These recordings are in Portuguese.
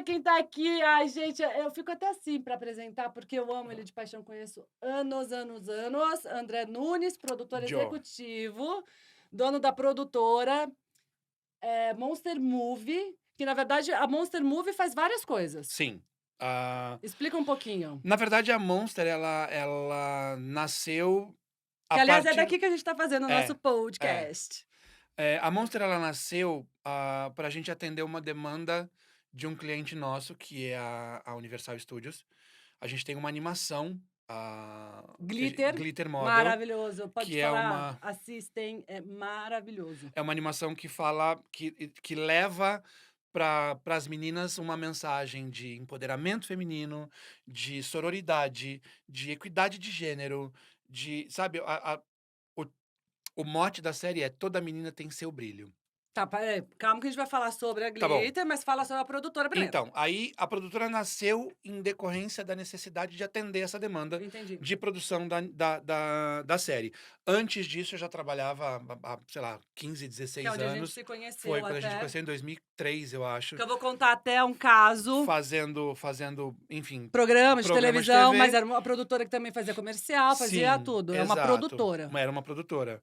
Olha quem tá aqui. Ai, gente, eu fico até assim para apresentar, porque eu amo ele de paixão, conheço anos, anos, anos. André Nunes, produtor Joe. executivo, dono da produtora, Monster Movie, que na verdade a Monster Movie faz várias coisas. Sim. Ah, Explica um pouquinho. na verdade, a Monster, ela nasceu Que a aliás é partir daqui que a gente tá fazendo o nosso é, é. podcast. A Monster, ela nasceu, pra gente atender uma demanda de um cliente nosso, que é a Universal Studios. A gente tem uma animação, Glitter, Glitter Model, maravilhoso. Pode que é falar, uma assistem, é maravilhoso. é uma animação que fala que leva para as meninas uma mensagem de empoderamento feminino, de sororidade, de equidade de gênero, de sabe, o o mote da série é: "Toda menina tem seu brilho". Tá, calma que a gente vai falar sobre a Tá bom. Glitter, mas fala sobre a produtora primeiro. Então, aí a produtora nasceu em decorrência da necessidade de atender essa demanda Entendi. de produção da série. Antes disso, eu já trabalhava há, sei lá, 15, Que é 16 onde a gente anos. se Foi conheceu quando a gente até. conheceu em 2003, eu acho, Que eu vou contar até um caso, fazendo, enfim, programa de programa de televisão, mas TV. era uma produtora que também fazia comercial, fazia Sim, tudo, é uma exato. produtora. Era uma produtora.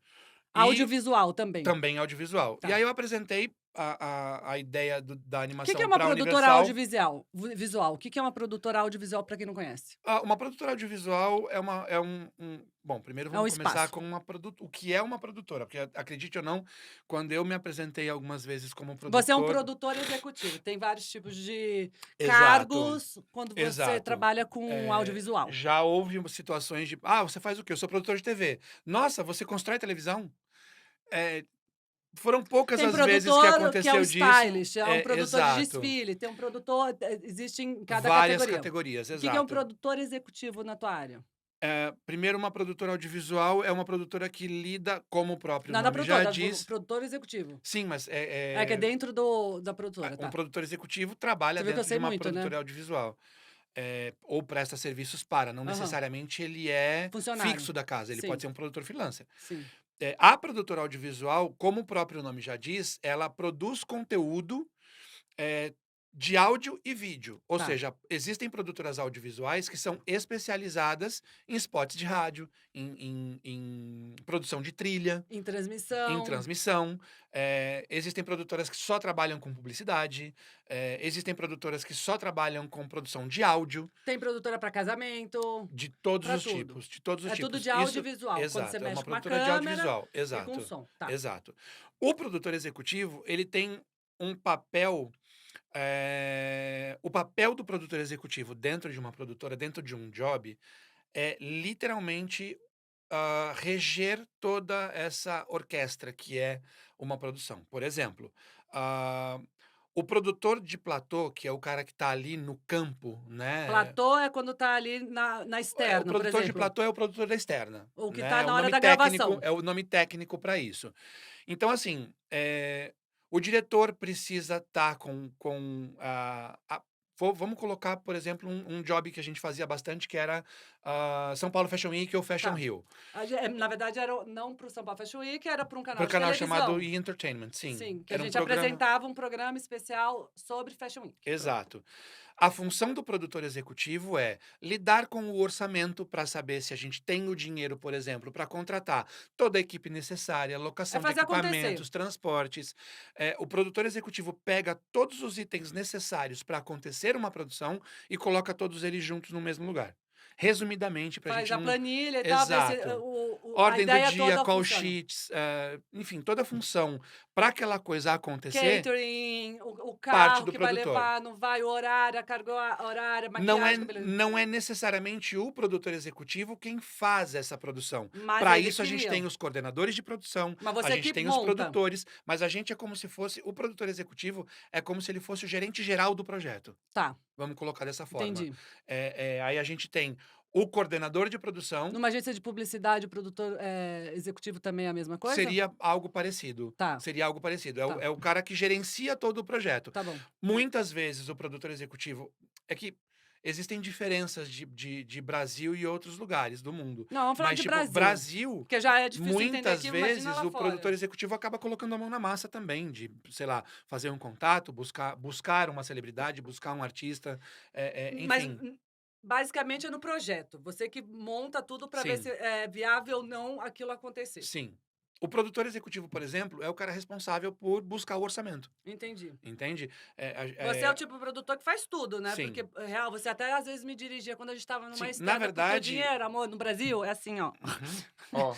E Audiovisual também. também audiovisual. E Tá. aí eu apresentei a ideia da O que que é animação uma para a produtora Universal. audiovisual visual? O que que é uma produtora audiovisual para quem não conhece? Uma produtora audiovisual é bom, primeiro É um vamos começar espaço. com o que é uma produtora, porque acredite ou não, quando eu me apresentei algumas vezes como Você é um produtor. produtor executivo, tem vários tipos de Exato, cargos quando você exato. trabalha com audiovisual. Já houve situações de: "Ah, você faz o quê?" "Eu sou produtor de TV". "Nossa, você constrói televisão?" Eh, Foram poucas Tem as vezes que produtor que é o aconteceu disso. stylist, é um produtor de Exato. desfile, tem um produtor existe em cada Várias categoria. categorias, O que que é um exato. produtor executivo na tua área? Primeiro, uma produtora audiovisual é uma produtora que lida, como o próprio Não da nome já produtora, diz. produtor executivo. Sim, mas É que é dentro da produtora, um tá. produtor executivo trabalha Você viu que eu dentro de sei uma muito, né. produtora audiovisual, ou presta serviços para, não Aham. necessariamente ele é Funcionário. fixo da casa, ele pode Sim, ser um produtor freelancer. sim. A produtora audiovisual, como o próprio nome já diz, ela produz conteúdo, eh, de áudio e vídeo, ou Tá. seja, existem produtoras audiovisuais que são especializadas em spots de rádio, em produção de trilha, Em em transmissão. transmissão. Existem produtoras que só trabalham com publicidade, existem produtoras que só trabalham com produção de áudio, Tem produtora para casamento, de todos para os tudo. tipos, de todos os É tudo tipos. de Isso, audiovisual, quando você exato, é uma mexe com a produtora de câmera audiovisual, e com o exato, som. Tá. exato. O produtor executivo, ele tem um papel, o papel do produtor executivo dentro de uma produtora, dentro de um job, é literalmente, reger toda essa orquestra que é uma produção. Por exemplo, ah, o produtor de platô, que é o cara que está ali no campo, né. Platô é quando tá ali na O externo, por produtor de exemplo, platô é o produtor da externa, ou que tá né, na hora da gravação. é o nome técnico para isso. Então, assim, o diretor precisa estar com a vamos colocar, por exemplo, um job que a gente fazia bastante, que era, São Paulo Fashion Week ou Fashion Tá. Rio, Na verdade era não para o São Paulo Fashion Week, era para um para canal o de canal chamado televisão. E! Entertainment, sim. Sim, que a Era um gente programa. apresentava um programa especial sobre Fashion Week. Pronto. Exato. A função do produtor executivo é lidar com o orçamento para saber se a gente tem o dinheiro, por exemplo, para contratar toda a equipe necessária, É locação de fazer acontecer. equipamentos, transportes. O produtor executivo pega todos os itens necessários para acontecer uma produção e coloca todos eles juntos no mesmo lugar. Resumidamente, para a Faz gente a não. planilha e tal, ver se Exato. a Ordem do ideia dia, toda call funciona. sheets, enfim, toda a função para aquela coisa acontecer, Catering, o parte carro do que vai produtor. levar, não vai, o horário, a carga horária, Não é maquiagem, cabelo, não é necessariamente o produtor executivo quem faz essa produção. mas Para ele isso a gente cria. tem os coordenadores de produção, Mas a você gente que tem os monta. produtores, mas a gente é como se fosse o produtor executivo é como se ele fosse o gerente geral do projeto. Tá, Vamos colocar dessa forma. entendi. Aí a gente tem o coordenador de produção, Numa agência de publicidade, o produtor, executivo também é a mesma coisa? seria algo parecido. Tá, Seria algo parecido. tá, É o cara que gerencia todo o projeto. tá bom. Muitas vezes o produtor executivo é que existem diferenças de Brasil e outros lugares do mundo. Não, vamos falar Mas, de tipo, Brasil. Brasil, Porque já é difícil entender muitas aqui, imagina vezes lá o fora. produtor executivo acaba colocando a mão na massa também, de, sei lá, fazer um contato, buscar uma celebridade, buscar um artista, Mas, enfim, basicamente, é no projeto. Você que monta tudo para ver se sim. é viável ou não aquilo acontecer. Sim. O produtor executivo, por exemplo, é o cara responsável por buscar o orçamento, Entendi. entende? Você é o tipo de produtor que faz tudo, né? Porque, Sim, real, você até às vezes me dirigia quando a gente estava numa sim. Na estrada, porque o verdade, dinheiro, amor, no Brasil, é assim, ó. uhum, ó,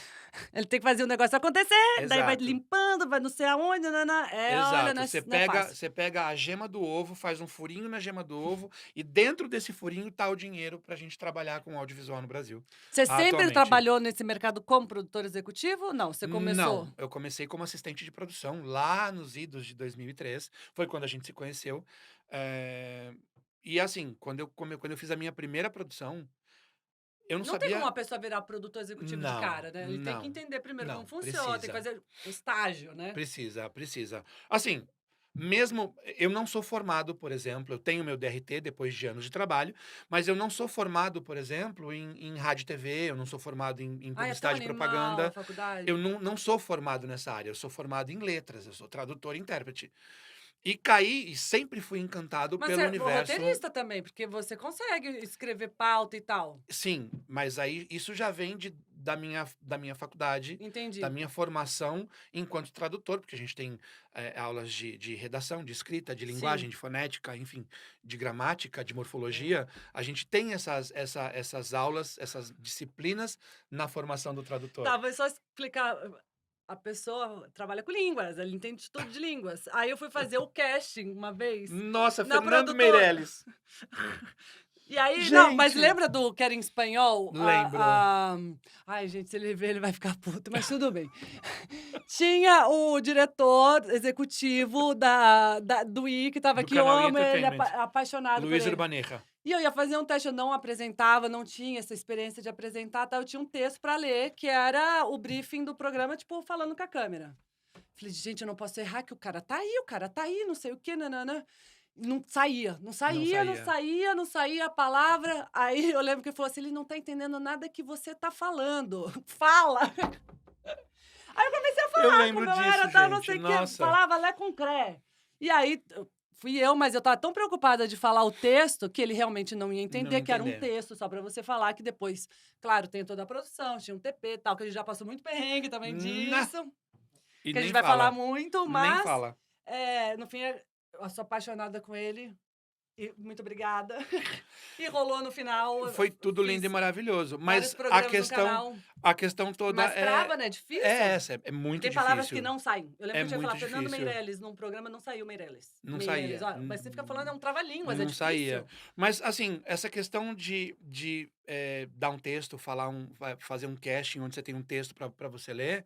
Ele tem que fazer o negócio acontecer, daí vai exato, limpando, vai não sei aonde, nanã. Olha, exato. não é, Você não é pega, fácil. você pega a gema do ovo, faz um furinho na gema do ovo e dentro desse furinho tá o dinheiro pra gente trabalhar com audiovisual no Brasil, Você sempre atualmente. trabalhou nesse mercado como produtor executivo? Não, você começou. Não, eu comecei como assistente de produção lá nos idos de 2003, foi quando a gente se conheceu. eh, e assim, quando eu fiz a minha primeira produção, eu não Não tem como sabia. uma pessoa virar produtor executivo de Não, cara, né? Ele tem que não, entender primeiro como não, funciona, tem que precisa, fazer o estágio, né? precisa. Assim, mesmo eu não sou formado, por exemplo, eu tenho meu DRT depois de anos de trabalho, mas eu não sou formado, por exemplo, em rádio e TV, eu não sou formado em Ai, é tão publicidade e animal a propaganda, eu faculdade. não sou formado nessa área, eu sou formado em letras, eu sou tradutor e intérprete. E caí e sempre fui encantado Mas pelo você é universo. roteirista também, porque você consegue escrever pauta e tal. Sim, mas aí isso já vem da minha faculdade, da Entendi. minha formação enquanto tradutor, porque a gente tem aulas de redação, de escrita, de Sim. linguagem, de fonética, enfim, de gramática, de morfologia. A gente tem essas aulas, essas disciplinas na formação do tradutor. Tá, vou só explicar. A pessoa trabalha com línguas, ela entende tudo de línguas. Aí eu fui fazer o casting uma vez Nossa, na Fernando produtora. Meirelles. E aí, não, mas Gente, lembra do que era em espanhol? lembro. Ai, gente, se ele ver, ele vai ficar puto, mas tudo bem. Tinha o diretor executivo do I, que estava Do aqui, eu canal E! amo ele, Entertainment. apaixonado por Luiz ele. Urbaneja. E eu ia fazer um teste, eu não apresentava, não tinha essa experiência de apresentar, tá? Eu tinha um texto para ler, que era o briefing do programa, tipo, falando com a câmera. Falei: "Gente, eu não posso errar que o cara tá aí, não sei o quê, nã-nã-nã". Não saía, não Não saía, não saía. saía, não saía a palavra. Aí eu lembro que ele falou assim: "Ele não tá entendendo nada que você tá falando, fala". Aí eu comecei a Eu falar lembro como eu disso, era, tal, não gente. sei o quê, Nossa, falava Lé com cré. E aí fui eu, mas eu estava tão preocupada de falar o texto que ele realmente não ia não entender, que era um entender. texto só pra você falar, que depois, claro, tem toda a produção, tinha um TP e tal, que a gente já passou muito perrengue também Na disso, e que a nem gente vai falar fala, muito, nem mas, fala. no fim, eu sou apaixonada com ele e muito obrigada. E rolou no final, Foi eu tudo lindo e fiz maravilhoso, vários mas a programas no questão canal. a questão toda Mas trava, né, é difícil? essa, é muito Tem palavras que difícil, não saem. Eu lembro é que eu tinha que falar muito Fernando difícil. Meirelles num programa, não saiu Meirelles. Não Meirelles, saía, ó, mas você fica falando, é um trava-línguas, é não saía. difícil. Mas, assim, essa questão de dar um texto, fazer um casting onde você tem um texto pra você ler,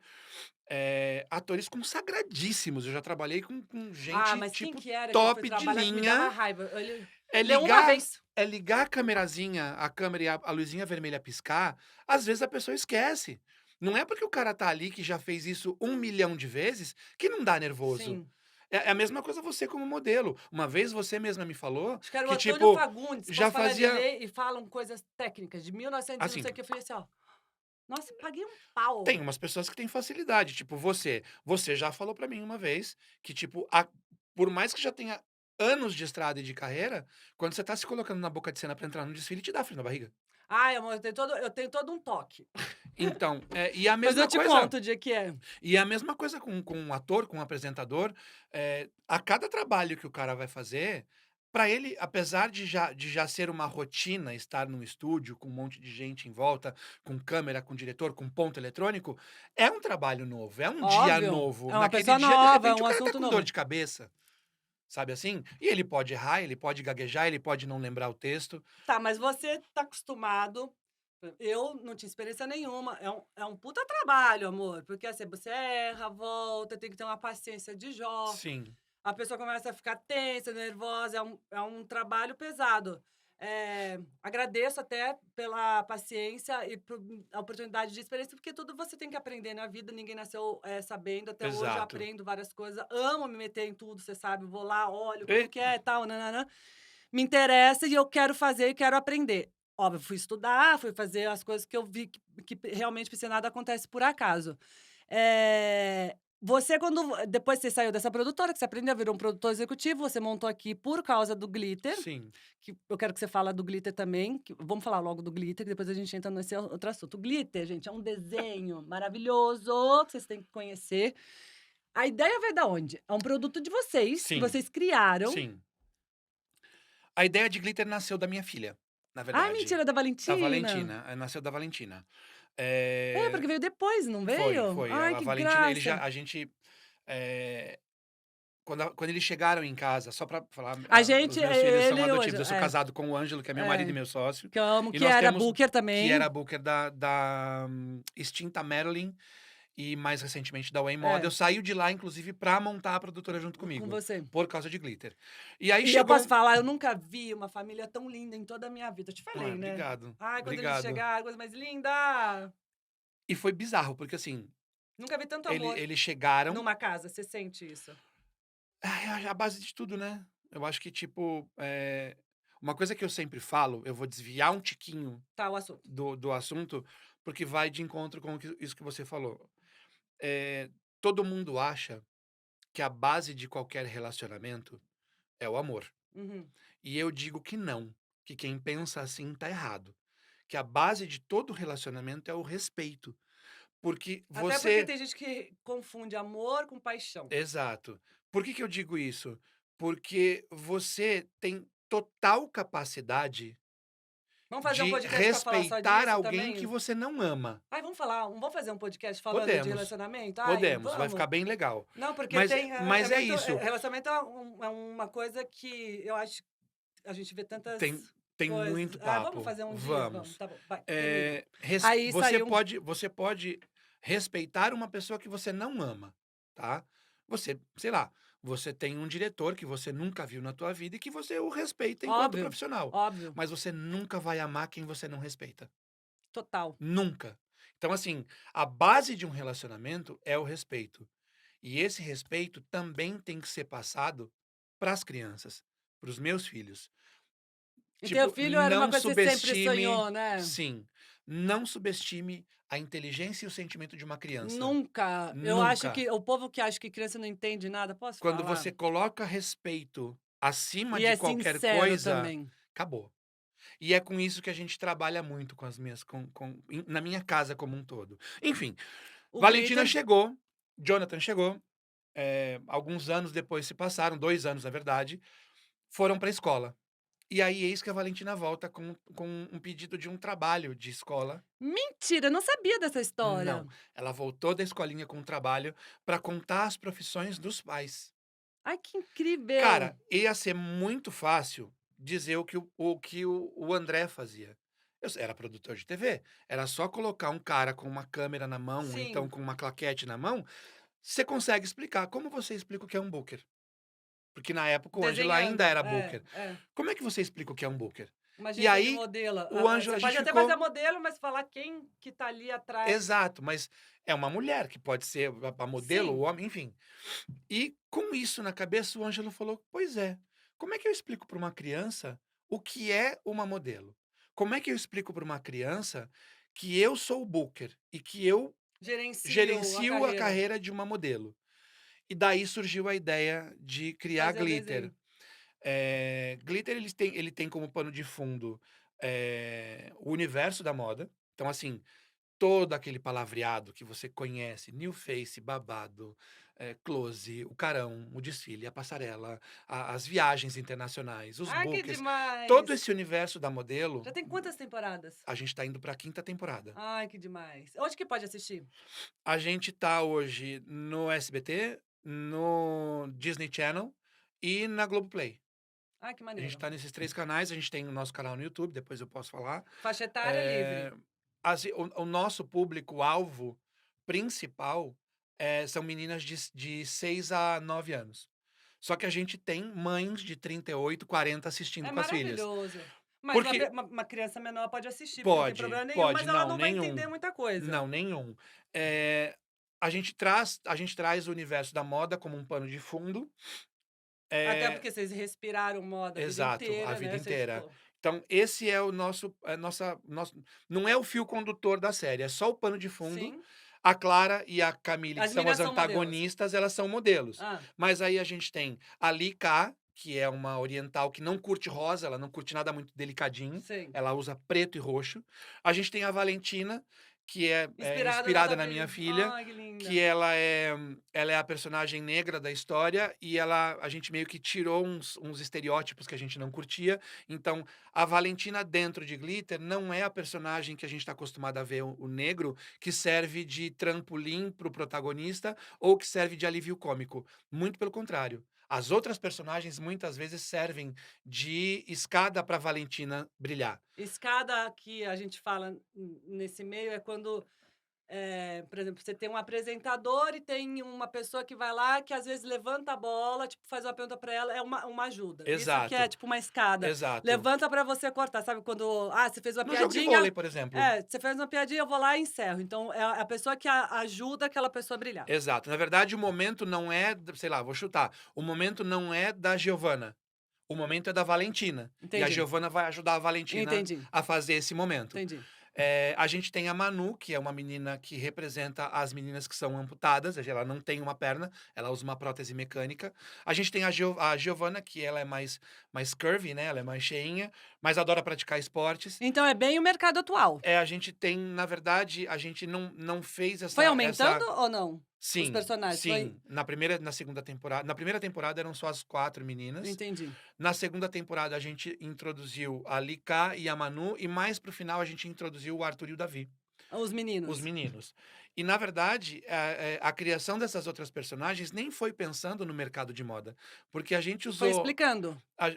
atores consagradíssimos, eu já trabalhei com Ah, gente, mas quem tipo, que era que eu fui top de trabalhar que me dava linha. raiva? Ele É leu uma ligar vez. é ligar a câmerazinha, a câmera e a luzinha vermelha piscar, às vezes a pessoa esquece. Não é porque o cara tá ali que já fez isso 1 milhão de vezes, que não dá nervoso. Sim. É a mesma coisa você como modelo. Uma vez você mesma me falou Acho que era o que, Antônio tipo, Fagundes, já posso falar, ele fazia lê e falam coisas técnicas de 1900 e não assim, sei o que, eu falei assim, ó, nossa, paguei um pau. tem umas pessoas que têm facilidade, tipo você. Você já falou pra mim uma vez que, tipo, por mais que já tenha anos de estrada e de carreira, quando você tá se colocando na boca de cena pra entrar no desfile, te dá frio na barriga. Ai, amor, eu tenho todo um toque. Então, e a Mas eu mesma te coisa conto o dia que é. e a mesma coisa com um ator, com um apresentador, a cada trabalho que o cara vai fazer, para ele, apesar de já ser uma rotina estar num estúdio com um monte de gente em volta, com câmera, com diretor, com ponto eletrônico, é um trabalho novo, é um dia Óbvio, novo. é uma Naquele pessoa dia, de nova, é repente, o um cara tá assunto com dor novo. de cabeça, sabe assim? E ele pode errar, ele pode gaguejar, ele pode não lembrar o texto. Tá, mas você tá acostumado. Eu não tinha experiência nenhuma. É um puta trabalho, amor. Porque assim, você erra, volta, tem que ter uma paciência de Jó. Sim, A pessoa começa a ficar tensa, nervosa. É um trabalho pesado. Agradeço até pela paciência e por a oportunidade de experiência, porque tudo você tem que aprender na vida. Ninguém nasceu sabendo. Até hoje eu exato. aprendo várias coisas. Amo me meter em tudo, você sabe. Vou lá, olho como E que é e tal, nananã. me interessa e eu quero fazer e quero aprender. Óbvio, fui estudar, fui fazer as coisas que eu vi que realmente pensei, nada acontece por acaso. Você depois você saiu dessa produtora, que você aprendeu, virou um produtor executivo, você montou aqui por causa do glitter, Sim. que eu quero que você fala do glitter também, vamos falar logo do glitter, que depois a gente entra nesse outro assunto. O glitter, gente, é um desenho maravilhoso que vocês têm que conhecer. A ideia veio da onde? É um produto de vocês, que Sim, vocês criaram. sim. A ideia de glitter nasceu da minha filha, na Ai, verdade. mentira, da Da Valentina? Valentina, nasceu da Valentina. É, porque Eh, veio depois, não foi, veio? foi. Ai, A que Valentina, ele graça. já a gente, eh, quando eles chegaram em casa, só pra falar, A os gente, meus filhos são ele hoje adotivos. Eu sou casado com o Ângelo, que é meu marido e é, meu sócio, que eu amo, e que nós era temos booker que era também. a booker da extinta Marilyn e, mais recentemente, da Way É, Model. Saiu de lá, inclusive, pra montar a produtora junto com comigo, você. por causa de glitter. E aí E eu posso chegou. falar, eu nunca vi uma família tão linda em toda a minha vida. Eu te Ah, falei, né? obrigado, Ai, quando eles obrigado. chegaram, coisa mais linda! E foi bizarro, porque assim, Nunca vi tanto amor eles chegaram. numa casa. Você sente isso? É a base de tudo, né. Eu acho que, tipo, uma coisa que eu sempre falo, eu vou desviar um tiquinho Tá, o assunto. do assunto, porque vai de encontro com isso que você falou. Todo mundo acha que a base de qualquer relacionamento é o amor. Uhum. E eu digo que não, que quem pensa assim tá errado, que a base de todo relacionamento é o respeito, porque Até porque você. tem gente que confunde amor com paixão. Exato. Por que que eu digo isso? Porque você tem total capacidade Vamos fazer um de podcast pra falar só respeitar disso alguém que também? você não ama. Ai, vamos fazer um podcast falando de Podemos, relacionamento? Ai, podemos, vai vamos. ficar bem legal. Não, porque Mas tem mas é relacionamento, isso, relacionamento é uma coisa que eu acho que a gente vê tantas tem coisas. muito Ah, vamos papo. fazer um dia? Vamos, Vamos. tá bom, vai, termina. Aí Você saiu pode respeitar uma pessoa que você não ama, tá. Você, sei lá, você tem um diretor que você nunca viu na tua vida e que você o respeita enquanto óbvio, profissional, óbvio, mas você nunca vai amar quem você não respeita, total. nunca. Então, assim, a base de um relacionamento é o respeito, e esse respeito também tem que ser passado para as crianças, para os meus filhos. E teu Tipo, filho era uma não coisa que você sempre subestime, sonhou, né? sim, não subestime a inteligência e o sentimento de uma criança. Nunca. Eu acho Nunca. que o povo que acha que criança não entende nada, posso Quando falar? você coloca respeito acima E de é qualquer sincero coisa, também. acabou. E é com isso que a gente trabalha muito com as minhas na minha casa como um todo. Enfim, O Valentina glitter, chegou, Jonathan chegou, alguns anos depois se passaram, 2 anos na verdade, foram para a escola. E aí eis que a Valentina volta com um pedido de um trabalho de escola. mentira, eu não sabia dessa história. Não, ela voltou da escolinha com um trabalho para contar as profissões dos pais. Ai, que incrível. Cara, ia ser muito fácil dizer o que o André fazia. Era produtor de TV, era só colocar um cara com uma câmera na mão, ou então Sim, com uma claquete na mão, você consegue explicar. Como você explica o que é um booker? Porque na época o Ângelo ainda desenhando. era É, booker. é. Como é que você explica o que é um booker? Uma E agência de aí, modelo. o Ângelo, Você a gente pode até fazer a ficou. modelo, mas falar quem que tá ali atrás. Exato, mas é uma mulher que pode ser a modelo, o Sim, homem, enfim. E com isso na cabeça, o Ângelo falou: "Pois é, como é que eu explico para uma criança o que é uma modelo? Como é que eu explico para uma criança que eu sou o booker e que eu gerencio a gerencio a carreira, carreira de uma modelo?" E daí surgiu a ideia de criar fazer o glitter. desenho. Glitter ele tem como pano de fundo, o universo da moda. Então, assim, todo aquele palavreado que você conhece, new face, babado, close, o carão, o desfile, a passarela, as viagens internacionais, os Ah, que bookers, todo demais. esse universo da modelo, Já tem quantas temporadas? a gente está indo para a 5ª temporada. Ai, que demais. Onde que pode assistir? A gente tá hoje no SBT, no Disney Channel e na Globoplay. Ai, que A gente maneiro. tá nesses 3 canais, a gente tem o nosso canal no YouTube, depois eu posso falar. Faixa etária livre. Eh, assim, o nosso público-alvo principal, são meninas de 6 a 9 anos. Só que a gente tem mães de 38, 40 assistindo É com as filhas. maravilhoso. Mas Porque uma criança menor pode assistir, porque não tem pode, problema nenhum, pode, mas ela não, não vai entender nenhum. muita coisa. Não, nenhum. A gente traz o universo da moda como um pano de fundo, Até Eh porque vocês respiraram moda a vida exato, a inteira, vida né, vocês, inteira. tipo Então esse é o nosso a nossa nosso não é o fio condutor da série, é só o pano de fundo. sim. A Clara e a Camille, que As são as meninas são modelos? antagonistas, elas são modelos. Ah, Mas aí a gente tem a Lee Ka, que é uma oriental que não curte rosa, ela não curte nada muito delicadinho, sei. ela usa preto e roxo. A gente tem a Valentina, que é Inspirada na inspirada tua na minha filha. filha, Ai, que que linda. ela é a personagem negra da história e a gente meio que tirou uns estereótipos que a gente não curtia. Então, a Valentina dentro de Glitter não é a personagem que a gente está acostumado a ver o negro, que serve de trampolim para o protagonista ou que serve de alívio cômico. Muito pelo contrário. As outras personagens muitas vezes servem de escada para Valentina brilhar. Escada que a gente fala nesse meio é quando, por exemplo, você tem um apresentador e tem uma pessoa que vai lá que às vezes levanta a bola, tipo, faz uma pergunta para ela, é uma ajuda. Isso que é Exato, tipo uma escada. exato. Levanta para você cortar, sabe quando, você fez uma No jogo de piadinha vôlei, por exemplo. você fez uma piadinha, eu vou lá e encerro. Então é a pessoa que ajuda aquela pessoa a brilhar. Exato. Na verdade, o momento não é, sei lá, vou chutar. O momento não é da Giovana. O momento é da Valentina. E a Entendi, Giovana vai ajudar a Valentina entendi, a fazer esse momento. entendi. A gente tem a Manu, que é uma menina que representa as meninas que são amputadas, ela não tem uma perna, ela usa uma prótese mecânica. A gente tem a Giovana, que ela é mais curvy, né? Ela é mais cheinha, mas adora praticar esportes. Então é bem o mercado atual. A gente tem, na verdade, a gente não fez Foi essa. aumentando ou não? Os Sim, personagens? Foi sim. Na segunda temporada. Na primeira temporada eram só as 4 meninas. entendi. Na segunda temporada a gente introduziu a Lika e a Manu, e mais pro final a gente introduziu o Arthur e o Davi, Os os meninos. meninos. E na verdade, a criação dessas outras personagens nem foi pensando no mercado de moda, porque a gente Foi usou explicando, a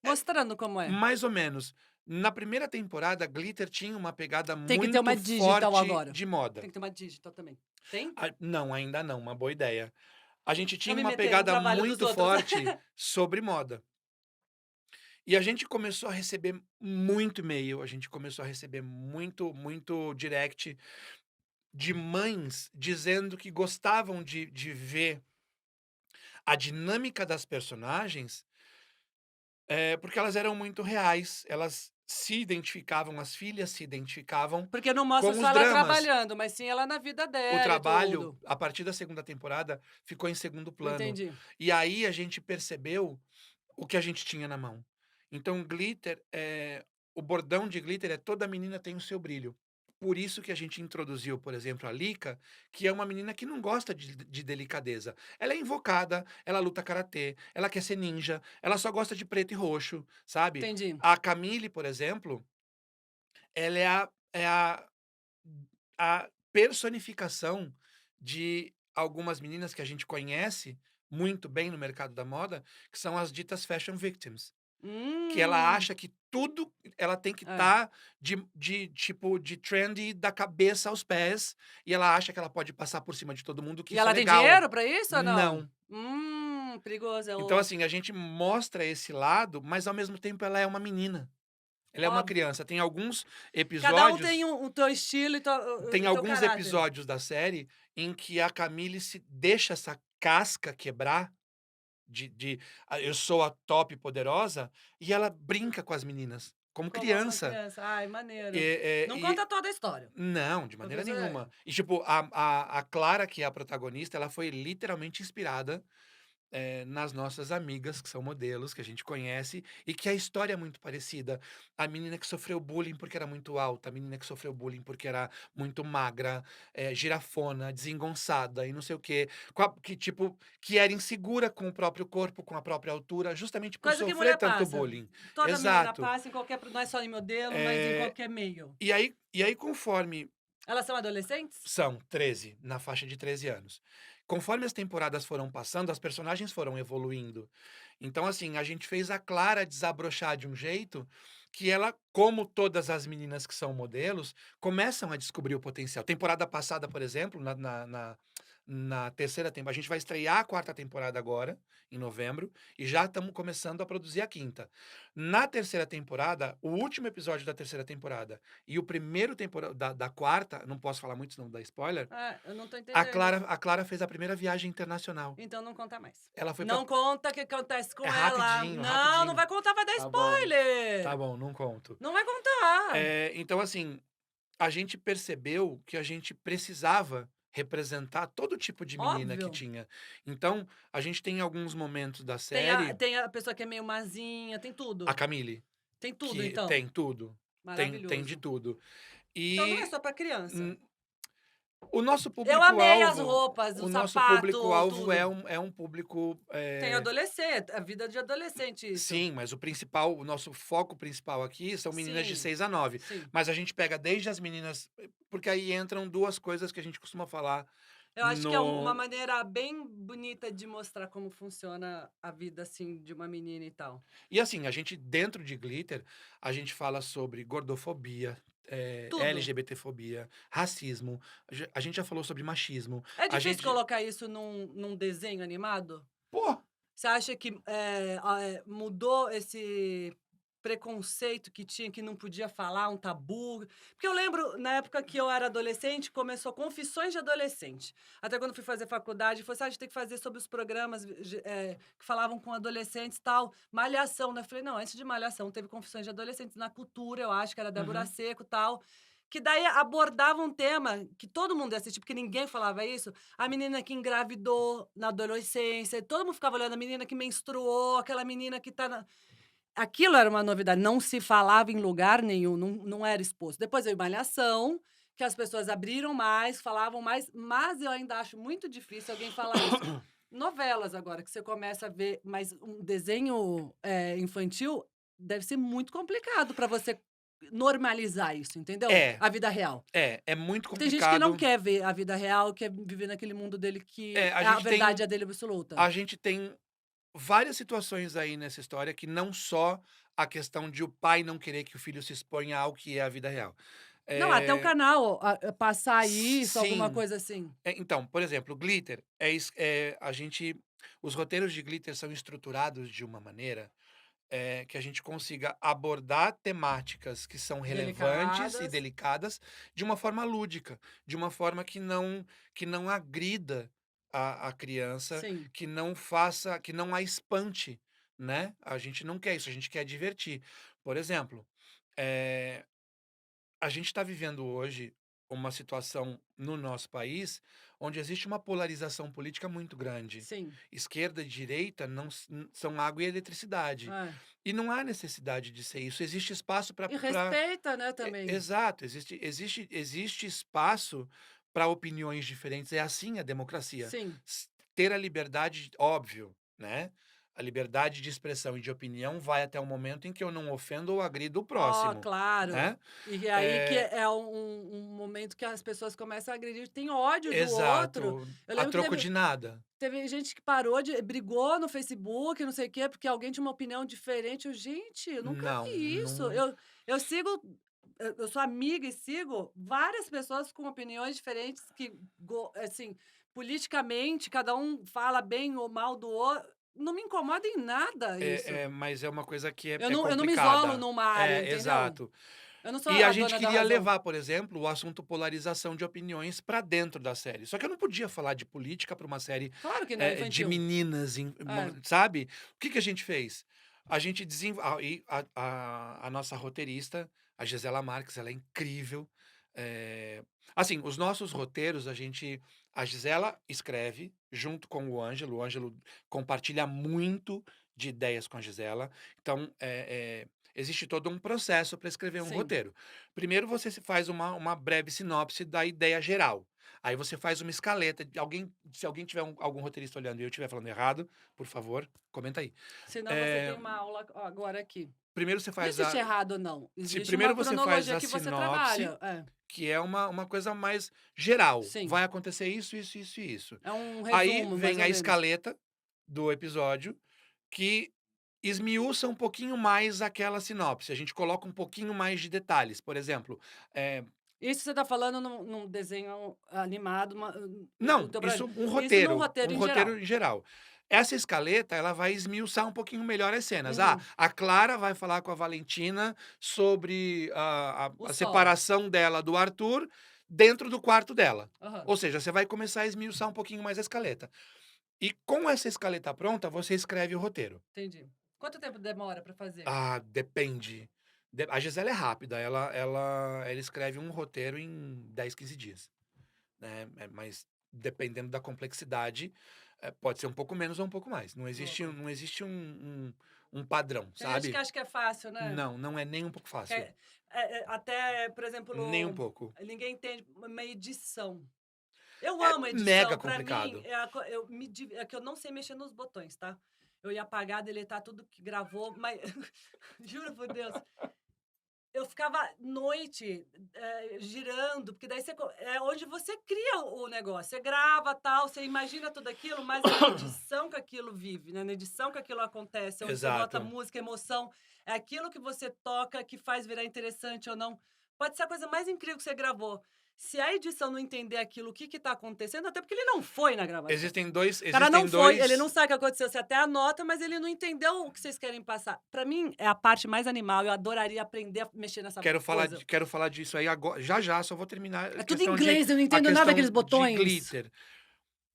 mostrando como é. mais ou menos. Na primeira temporada, Glitter tinha uma pegada Tem que ter uma muito digital forte agora. de moda. Tem que ter uma digital também. Tem? Não, ainda não, uma boa ideia. A gente Tô tinha me uma metendo no pegada trabalho dos muito outros. forte sobre moda. E a gente começou a receber muito e-mail, a gente começou a receber muito direct de mães dizendo que gostavam de ver a dinâmica das personagens, porque elas eram muito reais, elas se identificavam, as filhas se identificavam Porque não mostra com só os ela dramas. trabalhando, mas sim ela na vida O dela e trabalho, tudo. a partir da segunda temporada, ficou em segundo plano. Entendi. E aí a gente percebeu o que a gente tinha na mão. Então, glitter, o bordão de glitter é toda menina tem o seu brilho. Por isso que a gente introduziu, por exemplo, a Lika, que é uma menina que não gosta de delicadeza. Ela é invocada, ela luta karatê, ela quer ser ninja, ela só gosta de preto e roxo, sabe? Entendi. A Camille, por exemplo, ela é a personificação de algumas meninas que a gente conhece muito bem no mercado da moda, que são as ditas fashion victims. Que ela Hum. acha que tudo ela tem que É. estar tipo, de trendy da cabeça aos pés, e ela acha que ela pode passar por cima de todo mundo, que E isso é ela tem legal. dinheiro pra isso ou não? Não. Perigoso. É Então, o assim, a gente mostra esse lado, mas ao mesmo tempo ela é uma menina. Ela é uma óbvio. criança. Tem alguns Cada um tem episódios o teu estilo e tem o teu alguns caráter. episódios da série em que a Camille se deixa essa casca quebrar eu sou a top poderosa, e ela brinca com as meninas, como Como uma criança. criança. Ai, maneiro. Eh, Não e conta toda a história. não, de Porque maneira isso é nenhuma. E tipo, a Clara, que é a protagonista, ela foi literalmente inspirada nas nossas amigas, que são modelos, que a gente conhece, e que a história é muito parecida. A menina que sofreu bullying porque era muito alta, a menina que sofreu bullying porque era muito magra, girafona, desengonçada e não sei o quê, que tipo, que era insegura com o próprio corpo, com a própria altura, justamente por coisa que sofrer mulher tanto passa. bullying. Toda menina Exato. passa em qualquer não é só em modelo, mas em Eh, qualquer meio. e aí conforme Elas são adolescentes? são 13, na faixa de 13 anos. Conforme as temporadas foram passando, as personagens foram evoluindo. Então, assim, a gente fez a Clara desabrochar de um jeito que ela, como todas as meninas que são modelos, começam a descobrir o potencial. Temporada passada, por exemplo, na terceira temporada. A gente vai estrear a quarta temporada agora, em novembro, e já estamos começando a produzir a quinta. Na terceira temporada, o último episódio da terceira temporada e o primeiro temporada da quarta, não posso falar muito, senão dá spoiler. Eu não tô A entendendo. Clara, a Clara fez a primeira viagem internacional. Então não conta mais. Ela foi Não para. conta o que acontece É com ela. rapidinho, Não, não rapidinho. vai contar, vai dar Tá bom. Tá spoiler. bom, não conto. Não vai contar. Então, assim, a gente percebeu que a gente precisava representar todo tipo de menina que Óbvio. tinha. Então, a gente tem alguns momentos da Tem a, série, tem a pessoa que é meio mazinha, tem a tudo. Camille, Tem tudo, que então. tem tudo, tem de Maravilhoso. tudo. Então não é E só pra criança. hum, o nosso Eu amei as público-alvo, roupas, o o nosso sapato, público-alvo tudo. é um público, Tem adolescente, a vida de adolescente, isso. sim, mas o nosso foco principal aqui são meninas de Sim, 6 a 9. sim. Mas a gente pega desde as meninas, porque aí entram duas coisas que a gente costuma falar Eu acho que é uma no. maneira bem bonita de mostrar como funciona a vida, assim, de uma menina e tal. E assim, a gente, dentro de Glitter, a gente fala sobre gordofobia, Tudo. LGBTfobia, racismo, a gente já falou sobre machismo, É a difícil gente. colocar isso num desenho animado? Pô, Você acha que mudou esse preconceito que tinha, que não podia falar, um tabu? Porque eu lembro, na época que eu era adolescente, começou Confissões de Adolescente. Até quando fui fazer faculdade, falou assim: "Ah, a gente tem que fazer sobre os programas que falavam com adolescentes e tal. Malhação, né?" Eu falei: "Não, antes de Malhação, teve Confissões de Adolescentes na Cultura, eu acho que era Débora uhum, Seco e tal." Que daí abordava um tema que todo mundo ia assistir, porque ninguém falava isso, a menina que engravidou na adolescência, todo mundo ficava olhando a menina que menstruou, aquela menina que tá na aquilo era uma novidade, não se falava em lugar nenhum, não era exposto. Depois veio Malhação, que as pessoas abriram mais, falavam mais, mas eu ainda acho muito difícil alguém falar isso. Novelas agora, que você começa a ver, mas um desenho, infantil deve ser muito complicado para você normalizar isso, entendeu? é, A vida real. é muito Tem gente que não complicado. quer ver a vida real, quer viver naquele mundo dele que A a gente verdade tem, é dele absoluta. a gente tem várias situações aí nessa história que não só a questão de o pai não querer que o filho se exponha ao que é a vida real. Não, até o Eh, canal passar isso, alguma sim. coisa assim. Então, por exemplo, Glitter a gente, os roteiros de Glitter são estruturados de uma maneira, que a gente consiga abordar temáticas que são relevantes e Delicadas. delicadas de uma forma lúdica, de uma forma que não agrida a criança, Sim, que não a espante, né. A gente não quer isso, a gente quer divertir. Por exemplo, eh a gente está vivendo hoje uma situação no nosso país onde existe uma polarização política muito grande. sim. Esquerda e direita não são água e eletricidade. É. E não há necessidade de ser isso. Existe espaço para. E respeita, né, também. Exato, existe espaço para opiniões diferentes. É assim a democracia. Sim. Ter a liberdade, óbvio, né? A liberdade de expressão e de opinião vai até o momento em que eu não ofendo ou agrido o Ó, próximo, claro. né? E aí que É, é um momento que as pessoas começam a agredir, tem ódio do outro. exato, Eu a lembro que troco de nada. teve gente que parou de brigou no Facebook, não sei o quê, porque alguém tinha uma opinião diferente. Eu: "Gente, eu nunca Não, vi isso." não, Eu sigo eu sou amiga e sigo várias pessoas com opiniões diferentes que assim, politicamente, cada um fala bem ou mal do outro. Não me incomoda em nada isso. mas é uma coisa que é Eu não me isolo complicada. numa área, É, entendeu? exato. Eu não sou E a a gente dona da queria razão. levar, por exemplo, o assunto polarização de opiniões para dentro da série. Só que eu não podia falar de política para uma série, Claro que não, é de infantil. meninas, É, sabe? O que que a gente fez? A gente desenvolveu a nossa roteirista, a Gisela Marques, ela é incrível. Assim, os nossos roteiros, a Gisela escreve junto com o Ângelo compartilha muito de ideias com a Gisela. Então, existe todo um processo para escrever um sim. roteiro. Primeiro você faz uma breve sinopse da ideia geral. Aí você faz uma escaleta. Se alguém tiver algum roteirista olhando e eu estiver falando errado, por favor, comenta aí. Senão você tem Eh, uma aula agora aqui. primeiro você Não faz existe a. errado ou não, Se existe uma primeiro você faz cronologia a que você sinopse, trabalha. É, que é uma coisa mais geral. sim. Vai acontecer isso, isso, isso e isso. É um Aí resumo, mais vem ou a menos. escaleta do episódio, que esmiuça um pouquinho mais aquela sinopse. A gente coloca um pouquinho mais de detalhes. Por exemplo, eh, Isso você tá falando num desenho animado, o Não, teu isso projeto. um Isso num roteiro, roteiro um em roteiro geral. em geral. Essa escaleta, ela vai esmiuçar um pouquinho melhor as cenas. Ah, Uhum. a Clara vai falar com a Valentina sobre O a sol. separação dela do Arthur dentro do quarto dela. Aham, Ou seja, você vai começar a esmiuçar um pouquinho mais a escaleta. E com essa escaleta pronta, você escreve o roteiro. entendi. Quanto tempo demora pra fazer? Ah, depende. A Gisela é rápida, ela escreve um roteiro em 10, 15 dias, né, mas dependendo da complexidade, pode ser um pouco menos ou um pouco mais. Louco. Não existe um padrão, Tem gente que sabe. acha que é fácil, né? Não, não é nem um pouco Que fácil, até, por nem um exemplo, pouco. ninguém entende uma edição. Eu É amo mega edição, pra mim, complicado. é a co eu me div é que eu não sei mexer nos botões, tá. Eu ia apagar, deletar tudo que gravou, mas juro por Deus, eu ficava noite, girando, porque daí é onde você cria o negócio, você grava, tal, você imagina tudo aquilo, mas é na edição que aquilo vive, né, na edição que aquilo acontece, onde você bota Exato. música, emoção, é aquilo que você toca que faz virar interessante ou não. Pode ser a coisa mais incrível que você gravou. Se a edição não entender aquilo, o que que tá acontecendo, até porque ele não foi na gravação. O cara não Existem foi, ele não 2. sabe o que aconteceu, você até anota, mas ele não entendeu o que vocês querem passar. Pra mim, é a parte mais animal, eu adoraria aprender a mexer nessa coisa. Quero falar disso aí agora já já, só vou terminar É tudo em inglês, eu não a entendo nada questão daqueles de botões. glitter.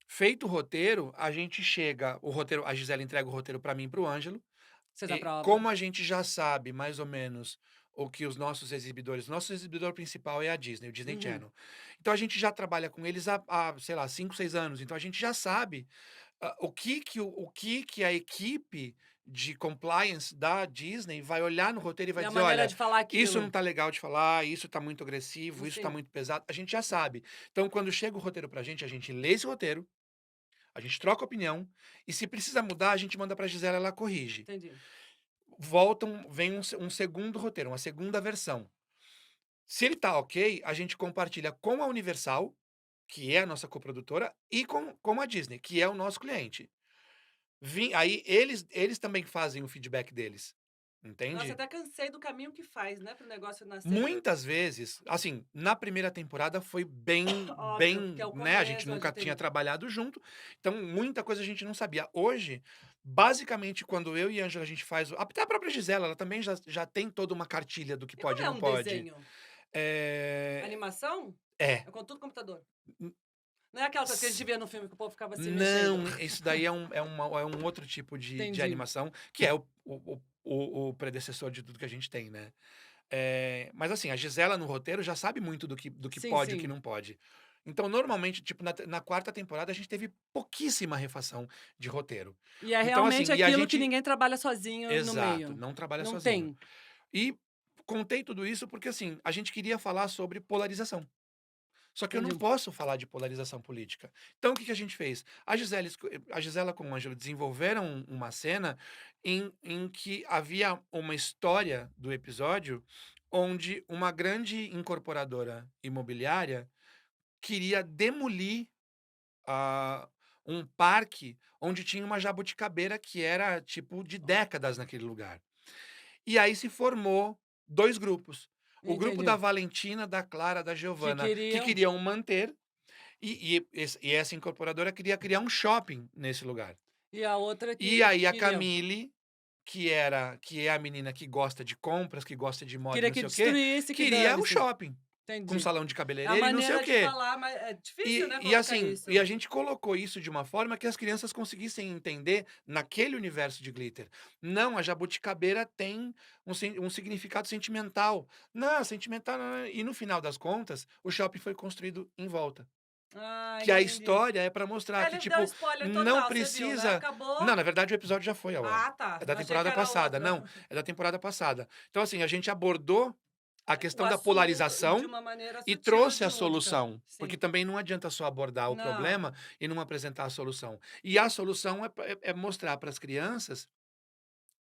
Feito o roteiro, a gente chega o roteiro a Gisela entrega o roteiro para mim e para o Ângelo, Vocês e aprovam. como a gente já sabe mais ou menos o que os nossos exibidores nosso exibidor principal é a Disney, o Disney Uhum. Channel. Então a gente já trabalha com eles há, sei lá, 5 6 anos, então a gente já sabe, o que que a equipe de compliance da Disney vai olhar no roteiro e E vai a dizer: maneira "Olha, de falar isso não aquilo. tá legal de falar, isso tá muito agressivo, isso tá Sim, muito pesado", a gente já sabe. Então quando chega o roteiro pra gente, a gente lê esse roteiro, a gente troca opinião, e se precisa mudar, a gente manda pra Gisela, ela corrige. entendi. Vem um segundo roteiro, uma segunda versão. Se ele tá ok, a gente compartilha com a Universal, que é a nossa coprodutora, e com a Disney, que é o nosso cliente. Aí eles também fazem o feedback deles, Nossa, entende? até cansei do caminho que faz, né, para o negócio nascer. Muitas vezes, assim, na primeira temporada foi Óbvio, porque é o né, a gente começo, nunca onde tinha tem. trabalhado junto, então muita coisa a gente não sabia. Hoje, basicamente, quando eu e a Ângela a gente faz até a própria Gisela, ela também já tem toda uma cartilha do que E pode quando e é não um pode. desenho? Eh, Animação? é. É com tudo computador. Não é aquela coisa que a gente via no filme que o povo ficava se mexendo. Não, isso daí é um outro tipo de Entendi. animação, que é o predecessor de tudo que a gente tem, né. Mas assim, a Gisela no roteiro já sabe muito do que Sim, pode e o que sim. não pode. Então, normalmente, tipo, na 4ª temporada, a gente teve pouquíssima refação de roteiro. E é Então, realmente assim, e a aquilo que gente ninguém trabalha sozinho no exato, meio. não trabalha Não sozinho. tem. E contei tudo isso porque, assim, a gente queria falar sobre polarização. Só que eu não Entendi. posso falar de polarização política. Então o que que a gente fez? A Gisela com o Ângelo desenvolveram uma cena em que havia uma história do episódio onde uma grande incorporadora imobiliária queria demolir ah, um parque onde tinha uma jabuticabeira que era tipo de décadas naquele lugar. E aí se formou 2 grupos. O grupo da Entendi. Valentina, da Clara, da Que Giovana, que queriam. queriam manter, e essa incorporadora queria criar um shopping nesse lugar. E a outra E que aí a queriam. Camille, que é a menina que gosta de compras, que gosta de moda e Queria não que sei o quê, destruísse, que queria o dane-se. shopping, com Entendi. salão de É a cabeleireiro e não sei o maneira de quê. falar, mas é difícil, né, E colocar assim, e isso. a gente colocou isso de uma forma que as crianças conseguissem entender naquele universo de glitter. Não, a jabuticabeira tem um significado sentimental. Não, sentimental não, e no final das contas, o shopping foi construído em volta. Ah, Que a entendi. história é para mostrar É, que, ele deu tipo, spoiler não total, você viu, né? precisa não, Acabou. na verdade o episódio já foi ao ar. Ah, tá. É da Achei que temporada era passada. outro. Não, é da temporada passada. Então, assim, a gente abordou a O questão da assunto de polarização uma maneira e sutil trouxe e a lúdica. solução, porque Sim. também não adianta só abordar o Não. problema e não apresentar a solução. E a solução é mostrar para as crianças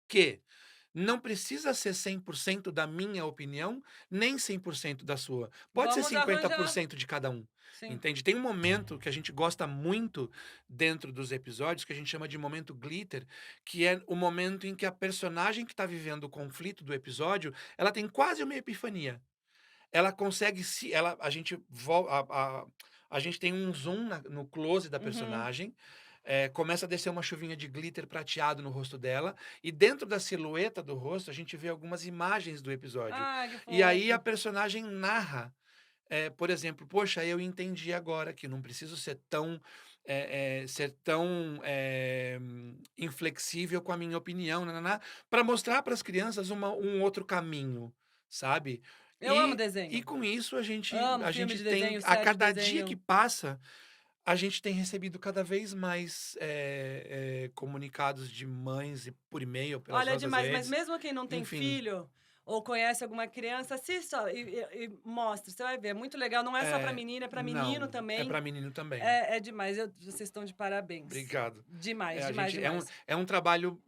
que não precisa ser 100% da minha opinião, nem 100% da sua. Pode ser Vamos cinquenta por arranjar. cento de cada um, Sim. entende? Tem um momento que a gente gosta muito dentro dos episódios, que a gente chama de momento glitter, que é o momento em que a personagem que está vivendo o conflito do episódio, ela tem quase uma epifania. ela consegue se ela a gente tem um zoom no close da Uhum. personagem, começa a descer uma chuvinha de glitter prateado no rosto dela, e dentro da silhueta do rosto a gente vê algumas imagens do episódio. Ai, que E aí a fofo. personagem narra, por exemplo: "Poxa, eu entendi agora que não preciso ser tão inflexível com a minha opinião, para mostrar para as crianças um outro caminho", sabe. Eu amo E desenho. com isso a gente Amo a filme gente de tem desenho, a série de cada dia que desenho. passa, a gente tem recebido cada vez mais, comunicados de mães e por e-mail, pelas Olha, é nossas demais, mas redes, mesmo quem não tem enfim. filho ou conhece alguma criança, assista e mostra, você vai ver, é muito legal, não é só para menina, é para menino Não, é também. para menino também. É demais, vocês estão de parabéns. Obrigado. Demais, A demais, gente demais. é um trabalho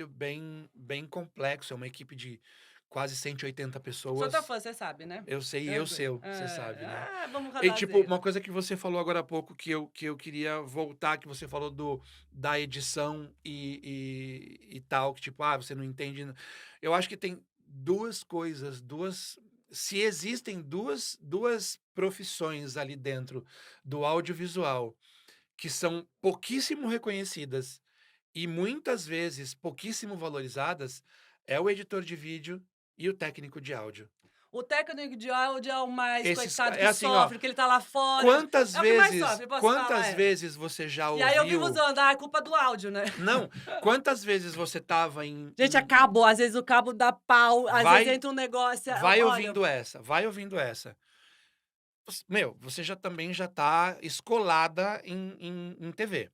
bem complexo, é uma equipe de quase 180 Sou tua pessoas. fã, você sabe, né? Eu sei, Eu eu sei. sei, você sabe, né. Vamos E, tipo, fazer. uma coisa que você falou agora há pouco que eu queria voltar, que você falou da edição e tal, que tipo: "Ah, você não entende". Eu acho que tem 2 coisas, 2 se existem duas profissões ali dentro do audiovisual que são pouquíssimo reconhecidas e muitas vezes pouquíssimo valorizadas, é o editor de vídeo e o técnico de áudio. O técnico de áudio é o mais coitado É que assim, ó, sofre, que ele tá lá fora. quantas É o que mais vezes sofre, posso falar? quantas vezes você já E aí eu vivo ouviu usando, é culpa do áudio, né? não, quantas vezes você estava Gente, acabou, às vezes o cabo dá pau, às vezes vai entra um negócio, olha, vai ouvindo essa. Você já também já tá escolada em TV.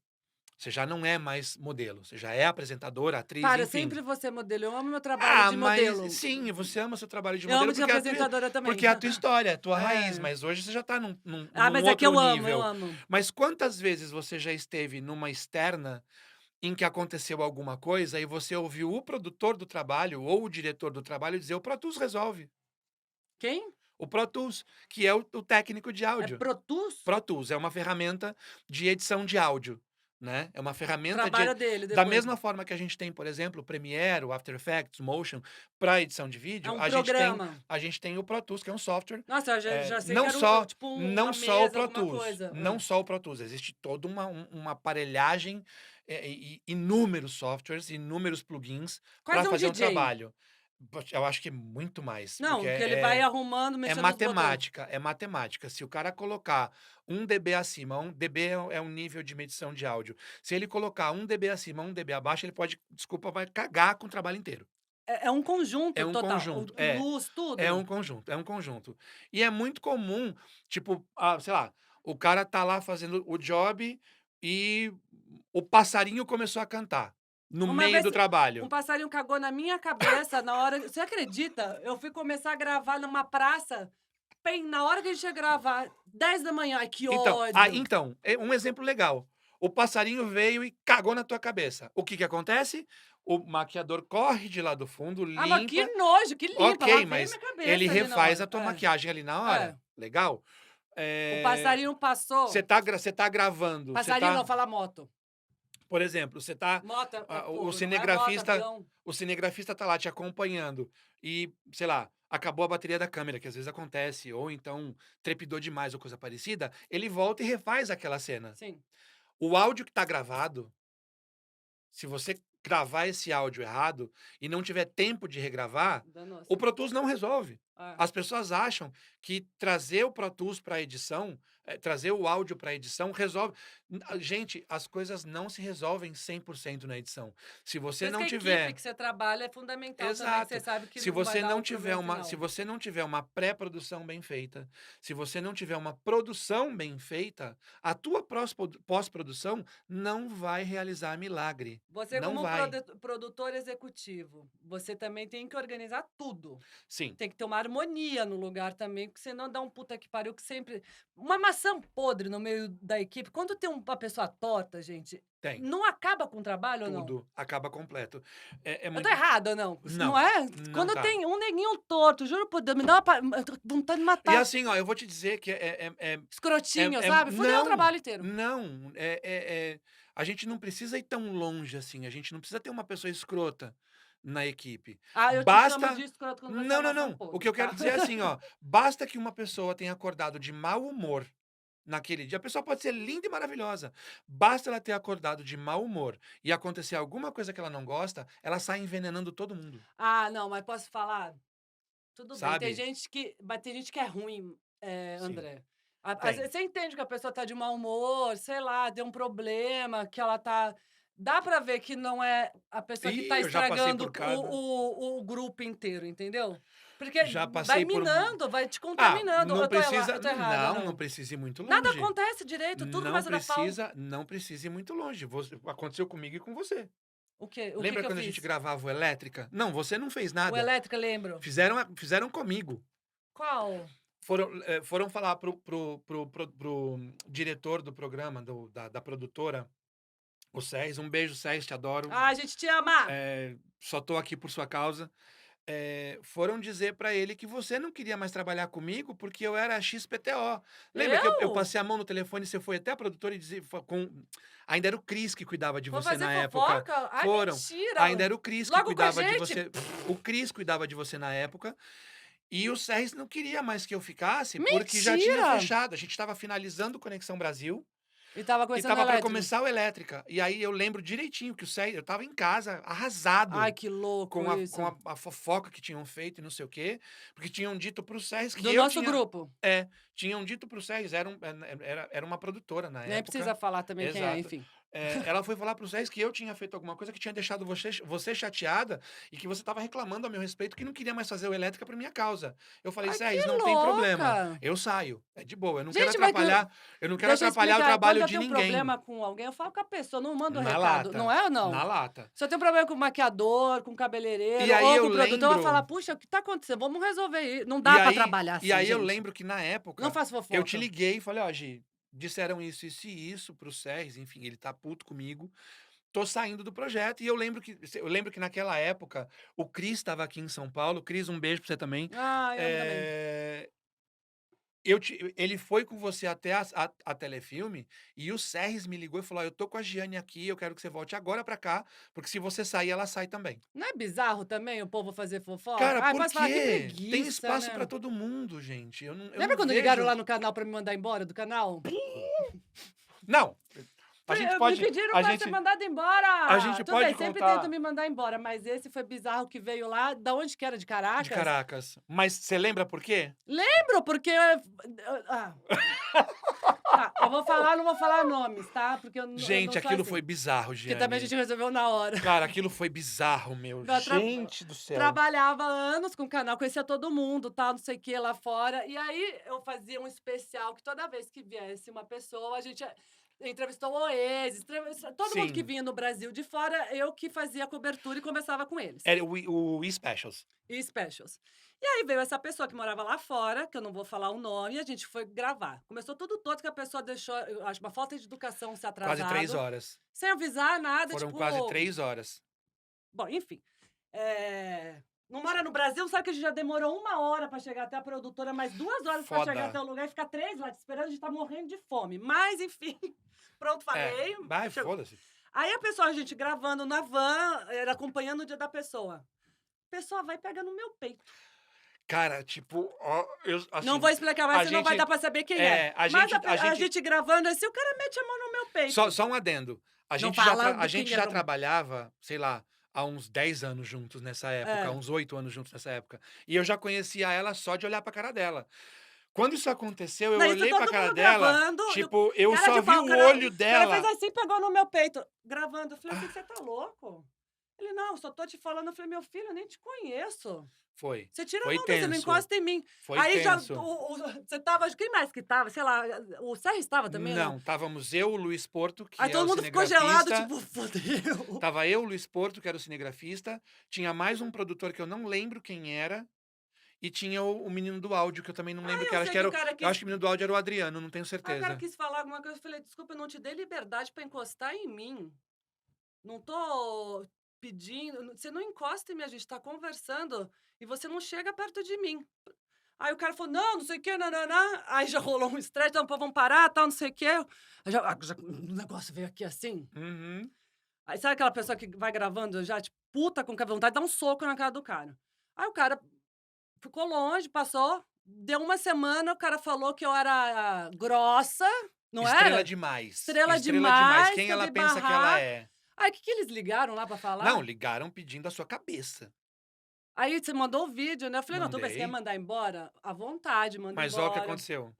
Você já não é mais modelo, você já é apresentadora, atriz, para, eu enfim. sempre vou ser modelo, eu amo meu trabalho Ah, de mas modelo. sim, você ama seu trabalho de Eu amo modelo de porque apresentadora também. porque é a tua história, é a tua raiz, É. mas hoje você já está num Ah, num mas é que outro eu nível. amo. Mas quantas vezes você já esteve numa externa em que aconteceu alguma coisa e você ouviu o produtor do trabalho ou o diretor do trabalho dizer: "O Pro Tools resolve". Quem? O Pro Tools, que é o técnico de É áudio. Pro Tools? Pro Tools é uma ferramenta de edição de áudio, né, é uma O ferramenta trabalho dele da depois. mesma forma que a gente tem, por exemplo, o Premiere, o After Effects, o Motion, para edição de É vídeo, um a gente tem programa. a gente tem o Pro Tools, que é um software, Nossa, eu já sei que não era só tipo não uma só o mesa, Pro alguma Tools, coisa. não só o Pro Tools, existe toda uma aparelhagem, e inúmeros softwares, inúmeros plugins para Quase um fazer um DJ. trabalho. Eu acho que é muito mais, porque Não, que ele vai arrumando, é mexendo nos botões. matemática, é matemática. Se o cara colocar 1 dB acima, 1 dB é um nível de medição de áudio. Se ele colocar 1 dB acima, 1 dB abaixo, ele pode, desculpa, vai cagar com o trabalho inteiro. É um conjunto É um total, conjunto, luz, é tudo. um conjunto, é um conjunto. E é muito comum, tipo, sei lá, o cara tá lá fazendo o job e o passarinho começou a cantar no Uma meio vez do um trabalho. passarinho cagou na minha cabeça na hora você acredita? Eu fui começar a gravar numa praça, bem na hora que a gente ia gravar, 10 da manhã. Ai, que ódio. É um exemplo legal. O passarinho veio e cagou na tua cabeça. O que que acontece? O maquiador corre de lá do fundo, Ah, mas que limpa. nojo, que limpa, Ok, lavei mas minha ele cabeça ali na refaz a hora. tua maquiagem ali na É. hora. Legal? O Eh, passarinho passou você tá gravando, passarinho não, fala moto. por exemplo, Moto é o fogo, não é moto, cinegrafista avião. tá lá te acompanhando e, sei lá, acabou a bateria da câmera, que às vezes acontece, ou então trepidou demais ou coisa parecida, ele volta e refaz aquela cena. Sim, O áudio que está gravado, se você gravar esse áudio errado e não tiver tempo de regravar, o danoso. Pro Tools não resolve. É. As pessoas acham que trazer o Pro Tools para edição, trazer o áudio para edição resolve. Gente, as coisas não se resolvem 100% na edição. Se Por você isso que não a equipe tiver que você trabalha é fundamental também, que você Exato. sabe que Se não vai você dar não o tiver problema uma se final. você não tiver uma pré-produção bem feita, se você não tiver uma produção bem feita, a tua pós-produção não vai realizar milagre, Você não como um vai. produtor executivo, você também tem que organizar tudo. Sim, Tem que ter uma harmonia no lugar também, porque senão dá um puta que pariu que sempre uma maçã podre no meio da equipe, quando tem uma pessoa torta, gente, tem. não acaba com o trabalho ou não? Tudo acaba completo. É Eu tô muito errada ou não? Não não, é? não Quando tá. tem um neguinho torto, juro por Deus, me dá uma eu tô com vontade de E matar. assim, ó, eu vou te dizer que Escrotinho, sabe? Fudeu o não, trabalho inteiro. não, a gente não precisa ir tão longe assim, a gente não precisa ter uma pessoa escrota. na equipe. Ah, eu te chamo Basta de escroto quando você não, não, abaixa um não. O pouco, que eu quero tá? dizer é assim, ó, basta que uma pessoa tenha acordado de mau humor naquele dia, a pessoa pode ser linda e maravilhosa, basta ela ter acordado de mau humor e acontecer alguma coisa que ela não gosta, ela sai envenenando todo mundo, Ah, não, mas posso falar? Tudo bem, tem sabe? gente que mas tem gente que é ruim, Sim, André. Às tem. vezes você entende que a pessoa tá de mau humor, sei lá, deu um problema, que ela tá dá pra ver que não é a pessoa que tá E eu já passei estragando por cada o grupo inteiro, entendeu? Porque já vai passei por minando, vai te ah, contaminando. não Eu precisa tô errada, não não? precisa ir muito Nada longe. acontece direito, tudo Não começa a dar pau. precisa não precisa ir muito longe, aconteceu comigo e com você. O quê? O que Lembra que eu quando a gente fiz? gravava o Elétrica? Não, você não fez O nada. elétrica, lembro. Fizeram comigo. Qual? Foram falar pro diretor do programa, da produtora, o Sérgio. Um beijo, Sérgio, te adoro. "Ah, a gente te ama!" Só tô aqui por sua causa. Foram dizer pra ele que você não queria mais trabalhar comigo porque eu era XPTO. Lembra que eu Eu? passei a mão no telefone e você foi até a produtora e dizia, ainda era o Cris que cuidava de Vou você fazer na época. fofoca? Ai, Foram. mentira! Ainda era o Cris que Logo com a cuidava de gente? você. O Cris cuidava de você na época. E o Sérgio não queria mais que eu ficasse, porque já tinha Mentira! fechado. A gente estava finalizando o Conexão Brasil E estava e começando estava para elétrica. começar o Elétrica. E aí eu lembro direitinho que o Sérgio, eu estava em casa, arrasado Ai, que louco com isso. a fofoca que tinham feito e não sei o quê, porque tinham dito para o Sérgio que Do eu nosso tinha. grupo. Tinham dito para o Sérgio, era uma produtora na Nem época. precisa falar também quem é, Exato. enfim. Ela foi falar para o Sérgio que eu tinha feito alguma coisa que tinha deixado você chateada e que você estava reclamando a meu respeito que não queria mais fazer o Elétrica por minha causa. Eu falei: Ai, que "Sérgio, não tem problema, louca! eu saio, é de boa, Gente, mas que eu não quero deixa eu atrapalhar o explicar, quando trabalho eu de tenho um ninguém". problema com alguém, eu falo com a pessoa, não mando Na recado, não lata, é ou na não? lata. Se eu tenho problema com o maquiador, com o E cabeleireiro aí ou eu com o produtor, eu vou falar: lembro "Puxa, o que tá acontecendo? Vamos resolver isso". Não e dá pra aí trabalhar e assim, aí eu gente. lembro que na Não época, faço eu te fofoca. liguei e falei: "Ó, Gi, disseram isso e isso para o Sérgio, enfim, ele tá puto comigo, tô saindo do projeto". E eu lembro que naquela época, o Cris estava aqui em São Paulo. Cris, um beijo pra você também. Ah, eu amo também. Eh, ele foi com você até a Telefilme, e o Sérgio me ligou e falou: "Ó, eu tô com a Giane aqui, eu quero que você volte agora pra cá, porque se você sair, ela sai também". Não é bizarro também o povo fazer fofoca? Cara, Ai, por posso falar, que quê? Tem preguiça, espaço pra né? todo mundo, gente. Eu não Lembra quando ligaram vejo lá no canal pra me mandar embora do canal? não, a gente Me pode pediram a pra ser gente mandada a embora! gente Tudo bem, pode sempre tentam contar me mandar embora, mas esse foi bizarro que veio lá, da onde que era? De de Caracas? Caracas, mas você lembra por quê? Lembro, porque ah, tá, eu vou falar, não vou falar nomes, tá? Porque eu não Gente, sou aquilo foi assim. bizarro, Porque também a Giane. gente resolveu na hora. Cara, aquilo foi bizarro, meu. Eu tra Gente do céu. trabalhava há anos com o canal, conhecia todo mundo, tal, não sei o que lá fora. E aí eu fazia um especial que toda vez que viesse uma pessoa, a gente entrevistou o Oasis, todo mundo que Sim, vinha no Brasil de fora, eu que fazia a cobertura e conversava com eles. era o E-Specials. E specials. E aí veio essa pessoa que morava lá fora, que eu não vou falar o nome, e a gente foi gravar. Começou tudo todo que a pessoa deixou, eu acho, uma falta de educação, se Quase 3 atrasado, horas. sem avisar nada, Foram tipo. quase 3 horas. Bom, enfim. Não mora no Brasil, sabe que a gente já demorou 1 hora para chegar até a produtora, mais 2 horas para chegar até Foda. o lugar e ficar 3 lá te esperando, a gente tá morrendo de fome. Mas, enfim, pronto, falei. Vai, Chegou. foda-se. Aí a pessoa, a gente gravando na van, era acompanhando o dia da pessoa. A pessoa vai e pega no meu peito. Cara, tipo, ó, Não vou assim, explicar mais, a senão vai dar gente pra saber quem é. a Mas gente a a gente gente gravando assim, o cara mete a mão no meu só peito. só um adendo, Não fala a de gente quem já era. trabalhava, sei lá, há uns 10 anos juntos nessa época, há É. uns 8 anos juntos nessa época, e eu já conhecia ela só de olhar pra cara dela. Quando isso aconteceu, eu Não, isso olhei pra todo cara mundo dela, gravando, e o tipo, eu cara só de vi pau, o olho o cara fez dela. assim, pegou no meu peito, gravando. Eu falei assim: "Você Ah, tá louco?" Ele: "Não, só tô te falando". Eu falei: "Meu filho, eu nem te conheço. foi, Você tira a foi mão daí, você não tenso, encosta em mim". foi Aí já tenso. você tava, quem mais que tava? Sei lá, o Sérgio estava também ou não? Não, estávamos eu, o Luiz Porto, Aí que é todo o mundo ficou gelado, cinegrafista. tipo: "Fodeu". Tava eu, o Luiz Porto, que era o cinegrafista, tinha mais um produtor que eu não lembro quem era, e tinha o menino do áudio, que eu também não lembro Aí quem eu era, acho sei que que era o cara eu quis acho que o menino do áudio era o Adriano, não tenho aí o cara certeza. quis falar alguma coisa, eu falei: "Desculpa, eu não te dei liberdade pra encostar em mim. Não tô pedindo, você não encosta em mim, a gente tá conversando e você não chega perto de mim". Aí o cara falou: "Não, não sei o quê, nã-nã-nã". Aí já rolou um estresse: "Não, pô, vamos parar, tal, não sei o quê". Aí já o negócio veio aqui assim. Uhum. Aí sabe aquela pessoa que vai gravando já, tipo puta com vontade de dar um soco na cara do cara. Aí o cara ficou longe, passou, deu uma semana, o cara falou que eu era grossa, não Estrela era? demais. Estrela Estrela demais. demais, Quem que eu ela dei pensa que ela barraco. é? Aí o que que eles ligaram lá pra Não, falar? ligaram pedindo a sua cabeça. Aí você mandou o vídeo, né, eu falei: "Não, tudo bem, você quer Mandei. mandar embora? À vontade, manda Mas olha o que embora". aconteceu.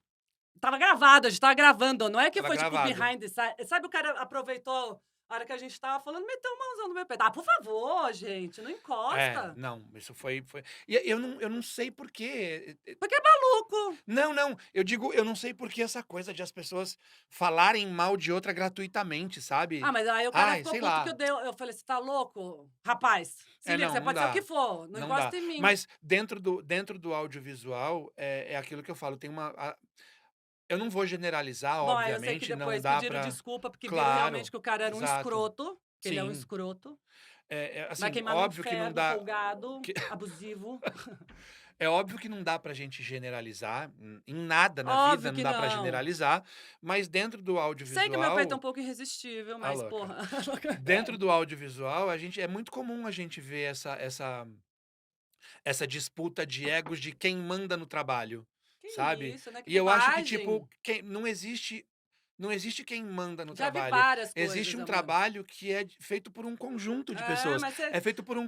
Tava gravado, a gente estava gravando, não é que Tava foi tipo gravado. behind the sabe o cara aproveitou a hora que a gente estava falando, meteu o mãozão no meu peito. "Ah, por favor, gente, não É, encosta". não, isso foi e eu não sei por quê. Porque é maluco. Não, não, eu digo, eu não sei por que essa coisa de as pessoas falarem mal de outra gratuitamente, Ah, sabe. mas aí o cara Ai, ficou sei puto que lá. eu falei: "Você tá louco? Rapaz, se É, liga, não, você não pode ser o que dá, for, não não dá. encosta em mim". Mas dentro do audiovisual, é aquilo que eu falo, tem eu não vou generalizar, Bom, aí eu sei que obviamente, não depois dá pediram pra desculpa, porque viram realmente claro, que o cara era um exato. escroto, que ele é um Sim, escroto, vai assim, queimar no óbvio que não inferno, dá folgado, que abusivo. é óbvio que não dá pra gente generalizar, em nada na vida Óbvio não que dá pra não. generalizar, mas dentro do Sei que meu peito é um audiovisual pouco irresistível, a mas louca. porra. Dentro do audiovisual, a gente é muito comum a gente ver essa disputa de egos de quem manda no trabalho, Que sabe. isso, né, que E eu acho que, tipo, bobagem. quem não existe quem manda no Já vi trabalho, várias existe coisas, um amor. trabalho que é feito por um conjunto de É, pessoas, é feito por um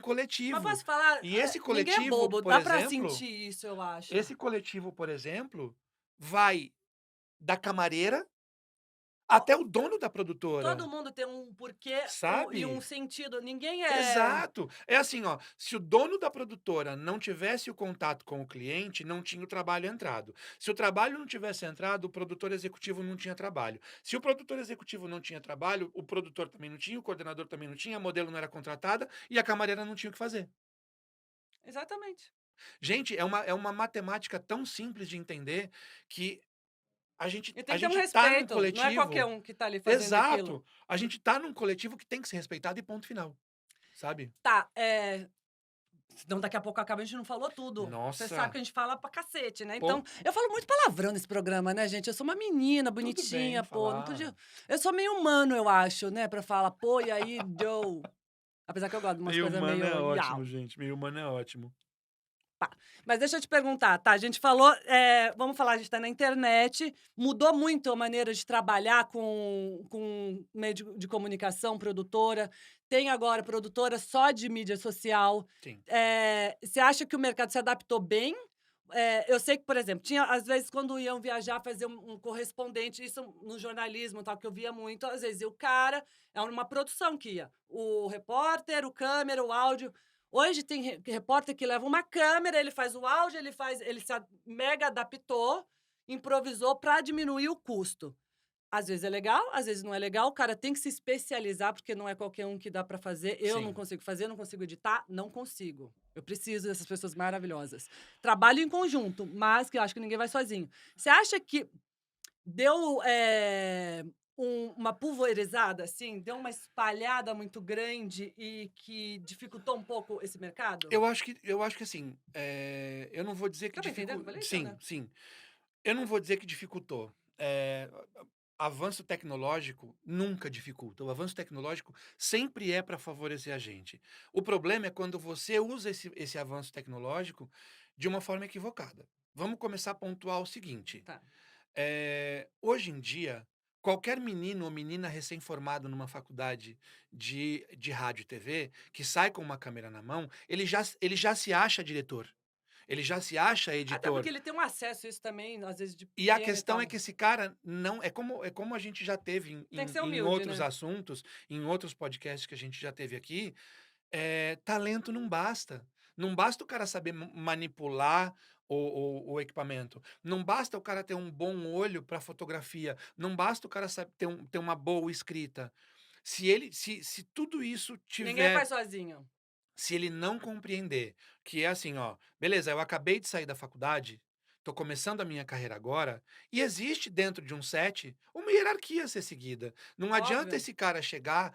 mas coletivo. posso falar, E esse ninguém é coletivo, bobo, por dá pra exemplo sentir isso, eu acho. esse coletivo, por exemplo, vai da camareira até o dono da Todo produtora, mundo tem um porquê e um sabe. sentido, ninguém é Exato. É assim, ó, se o dono da produtora não tivesse o contato com o cliente, não tinha o trabalho entrado. Se o trabalho não tivesse entrado, o produtor executivo não tinha trabalho. Se o produtor executivo não tinha trabalho, o produtor também não tinha, o coordenador também não tinha, a modelo não era contratada e a camareira não tinha o que fazer. exatamente. Gente, é uma matemática tão simples de entender que a gente E tem a que ter um gente tá num respeito, não é qualquer coletivo um que tá ali fazendo aquilo. exato, a gente tá num coletivo que tem que ser respeitado e ponto final, sabe. Tá, senão daqui a pouco acaba, a gente não falou tudo. Você sabe Nossa, que a gente fala pra cacete, né, então pô, eu falo muito palavrão nesse programa, né, gente, eu sou uma menina tudo bem bonitinha, pô, não falar. podia eu sou meio humano, eu acho, né, pra falar: "Pô, e aí, Joe?". Apesar que eu gosto de umas Meio coisas humano é meio ótimo, "iau". gente, meio humano é ótimo. Tá. Mas deixa eu te perguntar, tá, a gente falou, vamos falar, a gente tá na internet, mudou muito a maneira de trabalhar com meio de comunicação, produtora, tem agora produtora só de mídia social. Sim, Você acha que o mercado se adaptou bem? Eu sei que, por exemplo, tinha às vezes quando iam viajar, fazer um correspondente, isso no jornalismo, tal, que eu via muito, às vezes, e o cara é uma produção que ia, o repórter, o câmera, o áudio. Hoje tem repórter que leva uma câmera, ele faz o áudio, ele se mega adaptou, improvisou para diminuir o custo. Às vezes é legal, às vezes não é legal, o cara tem que se especializar, porque não é qualquer um que dá para fazer. Eu não sim. consigo fazer, não consigo editar, não consigo. Eu preciso dessas pessoas maravilhosas. Trabalho em conjunto, mas que eu acho que ninguém vai sozinho. Você acha que deu, uma pulverizada, assim, deu uma espalhada muito grande e que dificultou um pouco esse mercado? Eu acho que assim, eu não vou dizer que Deu pra entender o que eu falei? Deu, sim, né? sim. Eu não vou dizer que dificultou. Avanço tecnológico nunca dificulta. O avanço tecnológico sempre é para favorecer a gente. O problema é quando você usa esse avanço tecnológico de uma forma equivocada. Vamos começar a pontuar o seguinte: Tá. hoje em dia, qualquer menino ou menina recém-formado numa faculdade de rádio e TV, que sai com uma câmera na mão, ele já se acha diretor, ele já se acha Até porque editor. ele tem um acesso a isso também, às vezes, de E a pequeno e questão é tal. que esse cara não é como a gente já teve em Tem que em ser em humilde, outros né? assuntos, em outros podcasts que a gente já teve aqui, talento não basta. Não basta o cara saber manipular o equipamento. Não basta o cara ter um bom olho para fotografia. Não basta o cara ter uma boa escrita. Se tudo isso Ninguém tiver faz sozinho. se ele não compreender que é assim, ó, beleza, eu acabei de sair da faculdade, tô começando a minha carreira agora, e existe dentro de um set uma hierarquia a ser seguida. Não adianta Óbvio. esse cara chegar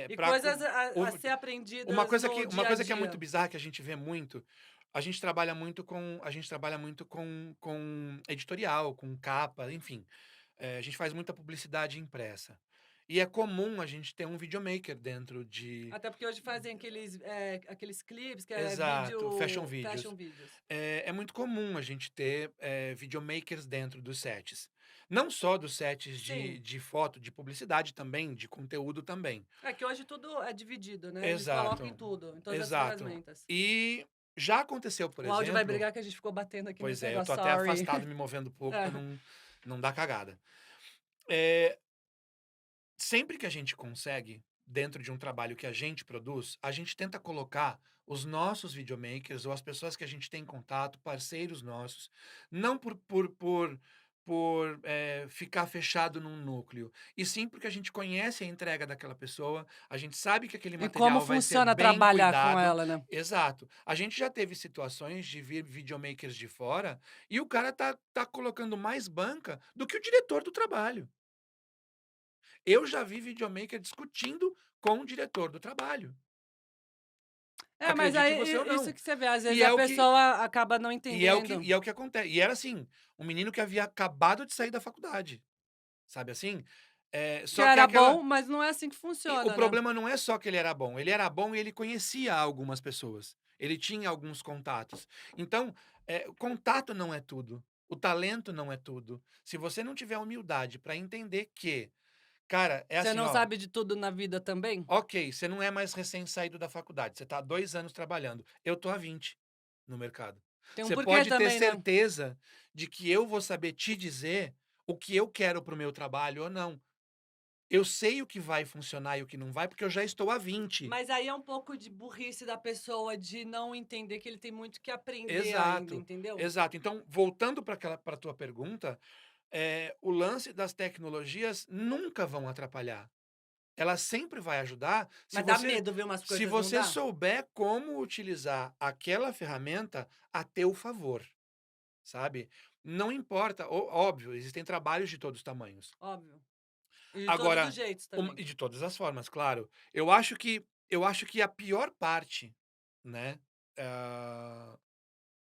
E para coisas a ser uma aprendidas coisa no que uma dia a coisa que é muito dia. bizarra, que a gente vê muito, a gente trabalha muito com editorial, com capa, enfim, a gente faz muita publicidade impressa. E é comum a gente ter um videomaker dentro de... Até porque hoje fazem aqueles clipes que é Exato, fashion vídeo, videos. fashion videos. É muito comum a gente ter videomakers dentro dos sets. Não só dos sets Sim. de foto, de publicidade também, de conteúdo também. É que hoje tudo é dividido, né? Eles colocam em Exato, tudo, em todas as exato. ferramentas. E já aconteceu, por O áudio vai exemplo... brigar que a gente ficou batendo aqui Pois nesse é, eu tô negócio, até sorry. afastado, me movendo um pouco pra É. não dar cagada. Eh, Sempre que a gente consegue, dentro de um trabalho que a gente produz, a gente tenta colocar os nossos videomakers ou as pessoas que a gente tem contato, parceiros nossos, não por ficar fechado num núcleo, e sim porque a gente conhece a entrega daquela pessoa, a gente sabe que aquele E como material vai ser funciona bem trabalhar com cuidado. ela, né? Exato. A gente já teve situações de vir videomakers de fora e o cara tá colocando mais banca do que o diretor do trabalho. Eu já vi videomaker discutindo com o diretor do trabalho. É, mas Acredite aí você ou isso não. que você vê, às vezes E a é o que pessoa acaba não entendendo. e é o que acontece. E era assim, um menino que havia acabado de sair da faculdade, sabe assim? Que Só que era aquela bom, mas não é assim que e o funciona, né? problema não é só que ele era bom e ele conhecia algumas pessoas. Ele tinha alguns contatos. Então, o contato não é tudo. O talento não é tudo. Se você não tiver humildade para entender que, cara, é Você assim, não ó. sabe de tudo na vida também? Ok, você não é mais recém-saído da faculdade, você está há 2 anos trabalhando. Eu estou há 20 no mercado. Tem um Você porquê pode ter também, né? certeza de que eu vou saber te dizer o que eu quero para o meu trabalho ou não. Eu sei o que vai funcionar e o que não vai, porque eu já estou há 20. Mas aí é um pouco de burrice da pessoa de não entender que ele tem muito que aprender ainda, Exato, entendeu? exato. Então, voltando para a tua pergunta, o lance das tecnologias nunca vão atrapalhar. Ela sempre vai ajudar Mas dá medo ver umas se coisas, não você dá? souber como utilizar aquela ferramenta a teu favor, sabe. Não importa, óbvio, existem trabalhos de todos os tamanhos. Óbvio. E de todos os Agora, jeitos também. e de todas as formas, claro. Eu acho que a pior parte, né, hã,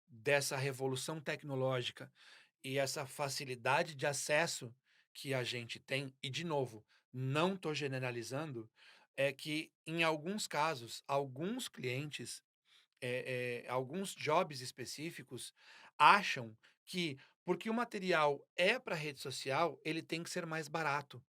dessa revolução tecnológica e essa facilidade de acesso que a gente tem, e de novo, não estou generalizando, é que em alguns casos, alguns clientes, alguns jobs específicos acham que porque o material é para rede social, ele tem que ser mais barato.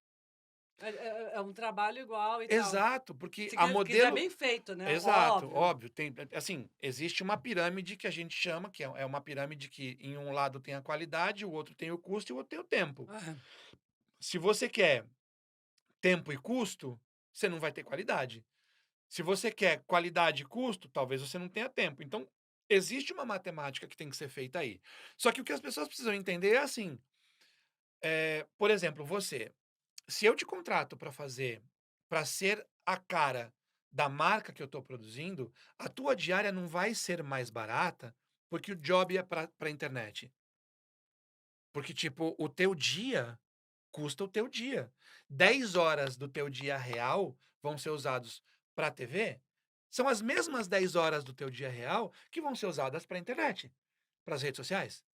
É um trabalho igual e tal. Exato, porque Se a quiser modelo bem feito, né? exato, Óbvio. óbvio, tem assim, existe uma pirâmide que a gente chama, que é uma pirâmide que em um lado tem a qualidade, o outro tem o custo e o outro tem o tempo. É. Se você quer tempo e custo, você não vai ter qualidade. Se você quer qualidade e custo, talvez você não tenha tempo. Então, existe uma matemática que tem que ser feita aí. Só que o que as pessoas precisam entender é assim, por exemplo, você, se eu te contrato para ser a cara da marca que eu estou produzindo, a tua diária não vai ser mais barata, porque o job é para internet. Porque, tipo, o teu dia custa o teu dia. 10 horas do teu dia real vão ser usados para a TV, são as mesmas 10 horas do teu dia real que vão ser usadas para a internet, para as redes sociais,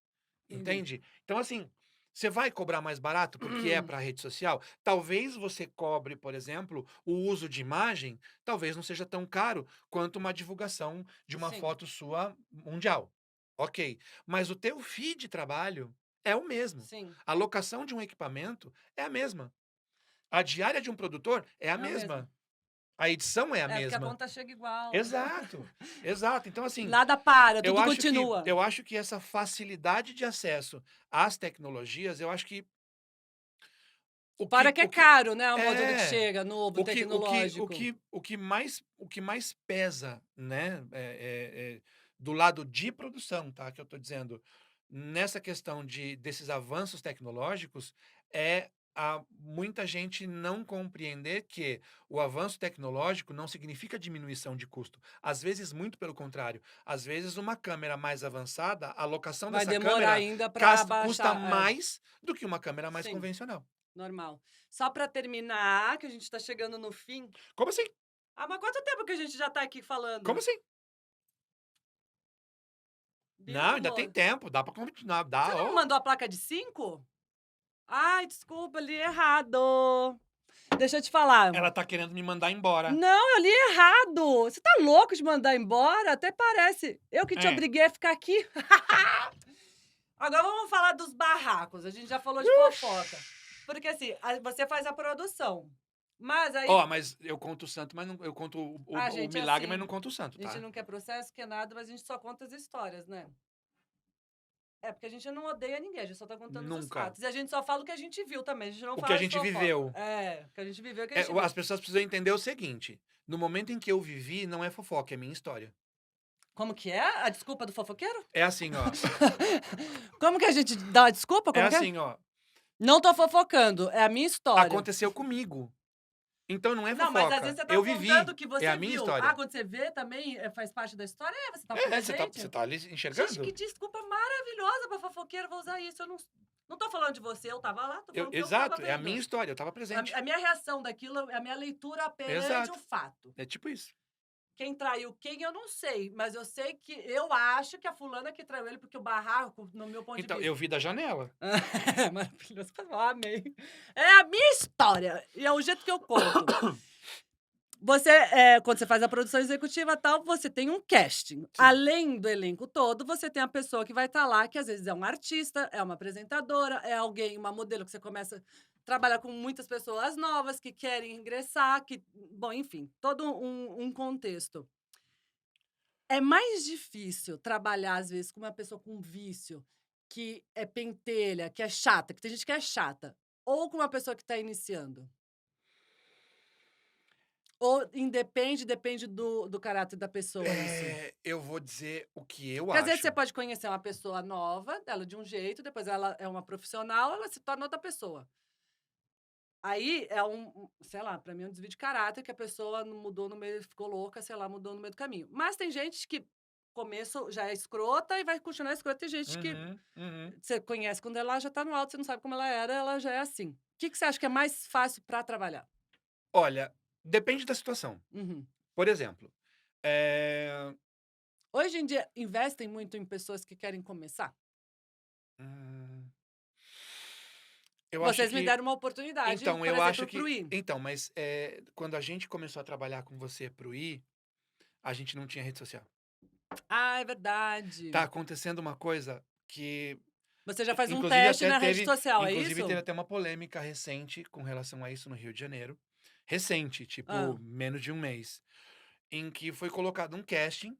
Entendi. entende? Então, assim, você vai cobrar mais barato porque é para a rede social? Talvez você cobre, por exemplo, o uso de imagem, talvez não seja tão caro quanto uma divulgação de uma Sim, foto sua mundial. Ok, mas o teu fee de trabalho é o mesmo. sim. A locação de um equipamento é a mesma. A diária de um produtor é a É o mesmo. mesma. A edição é a É porque a mesma. conta chega igual. Exato, exato. Então, assim, Nada para, eu tudo acho que continua. eu acho que essa facilidade de acesso às tecnologias, eu acho que Fora que é o que caro, né, o modelo que é, chega, novo, tecnológico. o que mais pesa, né, do lado de produção, tá, que eu estou dizendo, nessa questão desses avanços tecnológicos, é a muita gente não compreender que o avanço tecnológico não significa diminuição de custo. Às vezes, muito pelo contrário. Às vezes, uma câmera mais avançada, a locação Vai dessa demorar câmera ainda para custa baixar. É, mais do que uma câmera mais sim, convencional. normal. Só para terminar, que a gente tá chegando no fim. Como assim? Ah, mas quanto tempo que a gente já tá aqui Como falando? assim? Viu, Não, ainda tem amor? tempo, dá pra continuar, Você dá, não me ó. mandou a placa de 5? Ai, desculpa, li errado. Deixa eu te falar. Ela tá querendo me mandar embora. Não, eu li errado. Você tá louco de mandar embora? Até parece. Eu que te É. obriguei a ficar aqui. Agora vamos falar dos barracos. A gente já falou de fofoca. Porque assim, você faz a produção. Mas aí. Ó, mas eu conto o santo, mas não, eu conto o Gente, é milagre, mas assim. não conto o santo, A gente tá? não quer processo, quer nada, mas a gente só conta as histórias, né? É, porque a gente não odeia ninguém, a gente só tá contando os Nunca. fatos. E a gente só fala o que a gente viu também, a gente não O que a fala de gente fofoca. viveu. É, o que a gente viveu é o que a gente As viu. pessoas precisam entender o seguinte: no momento em que eu vivi, não é fofoca, é minha história. Como que é? A desculpa do fofoqueiro? É assim, ó. Como que a gente dá a desculpa? É Como que é? assim, ó. Não tô fofocando, é a minha história. Aconteceu comigo. Então não é Não, mas às fofoca. vezes você tá Eu vivi. contando o que É você a minha viu. história. Quando você vê também faz parte da história? Você tá Você presente? tá ali Gente, enxergando? que desculpa maravilhosa pra fofoqueiro, vou usar isso. Eu não tô falando de você, eu tava lá, tô falando que eu tava Exato, é a vendo. minha história, eu tava presente. A minha reação daquilo é a minha leitura perante o Exato. fato. É tipo isso. Quem traiu quem, eu não sei. Mas eu sei que eu acho que a fulana que traiu ele, porque o barraco, no meu ponto Então, de eu vista. vi da janela. É maravilhoso. Eu amei. É a minha história. E é o jeito que eu conto. Você, quando você faz a produção executiva e tal, você tem um casting. Sim. Além do elenco todo, você tem a pessoa que vai estar lá, que às vezes é um artista, é uma apresentadora, é alguém, uma modelo que você começa a trabalhar com muitas pessoas novas que querem ingressar, bom, enfim, todo um contexto. É mais difícil trabalhar, às vezes, com uma pessoa com vício, que é pentelha, que é chata, que tem gente que é chata, ou com uma pessoa que está iniciando? Ou depende do caráter da pessoa isso? Eu vou dizer o que eu Porque às vezes você acho. pode conhecer uma pessoa nova, dela de um jeito, depois ela é uma profissional, ela se torna outra pessoa. Aí é sei lá, pra mim é um desvio de caráter que a pessoa não mudou no meio, ficou louca, sei lá, mudou no meio do caminho. Mas tem gente que começo já é escrota e vai continuar escrota. Tem gente que Uhum, uhum. você conhece quando ela já tá no alto, você não sabe como ela era, ela já é assim. O que você acha que é mais fácil pra trabalhar? Olha, depende da situação. Uhum. Por exemplo, eh, Hoje em dia, investem muito em pessoas que querem começar? hum, eu acho Vocês me que deram uma oportunidade, então, por eu acho exemplo, para que o I. então, mas, quando a gente começou a trabalhar com você para o I, a gente não tinha rede social. Ah, é verdade. Tá acontecendo uma coisa que Você já faz um inclusive teste até na rede teve social, é inclusive isso? teve até uma polêmica recente com relação a isso no Rio de Janeiro. Recente, tipo, Hã. menos de um mês, em que foi colocado um casting,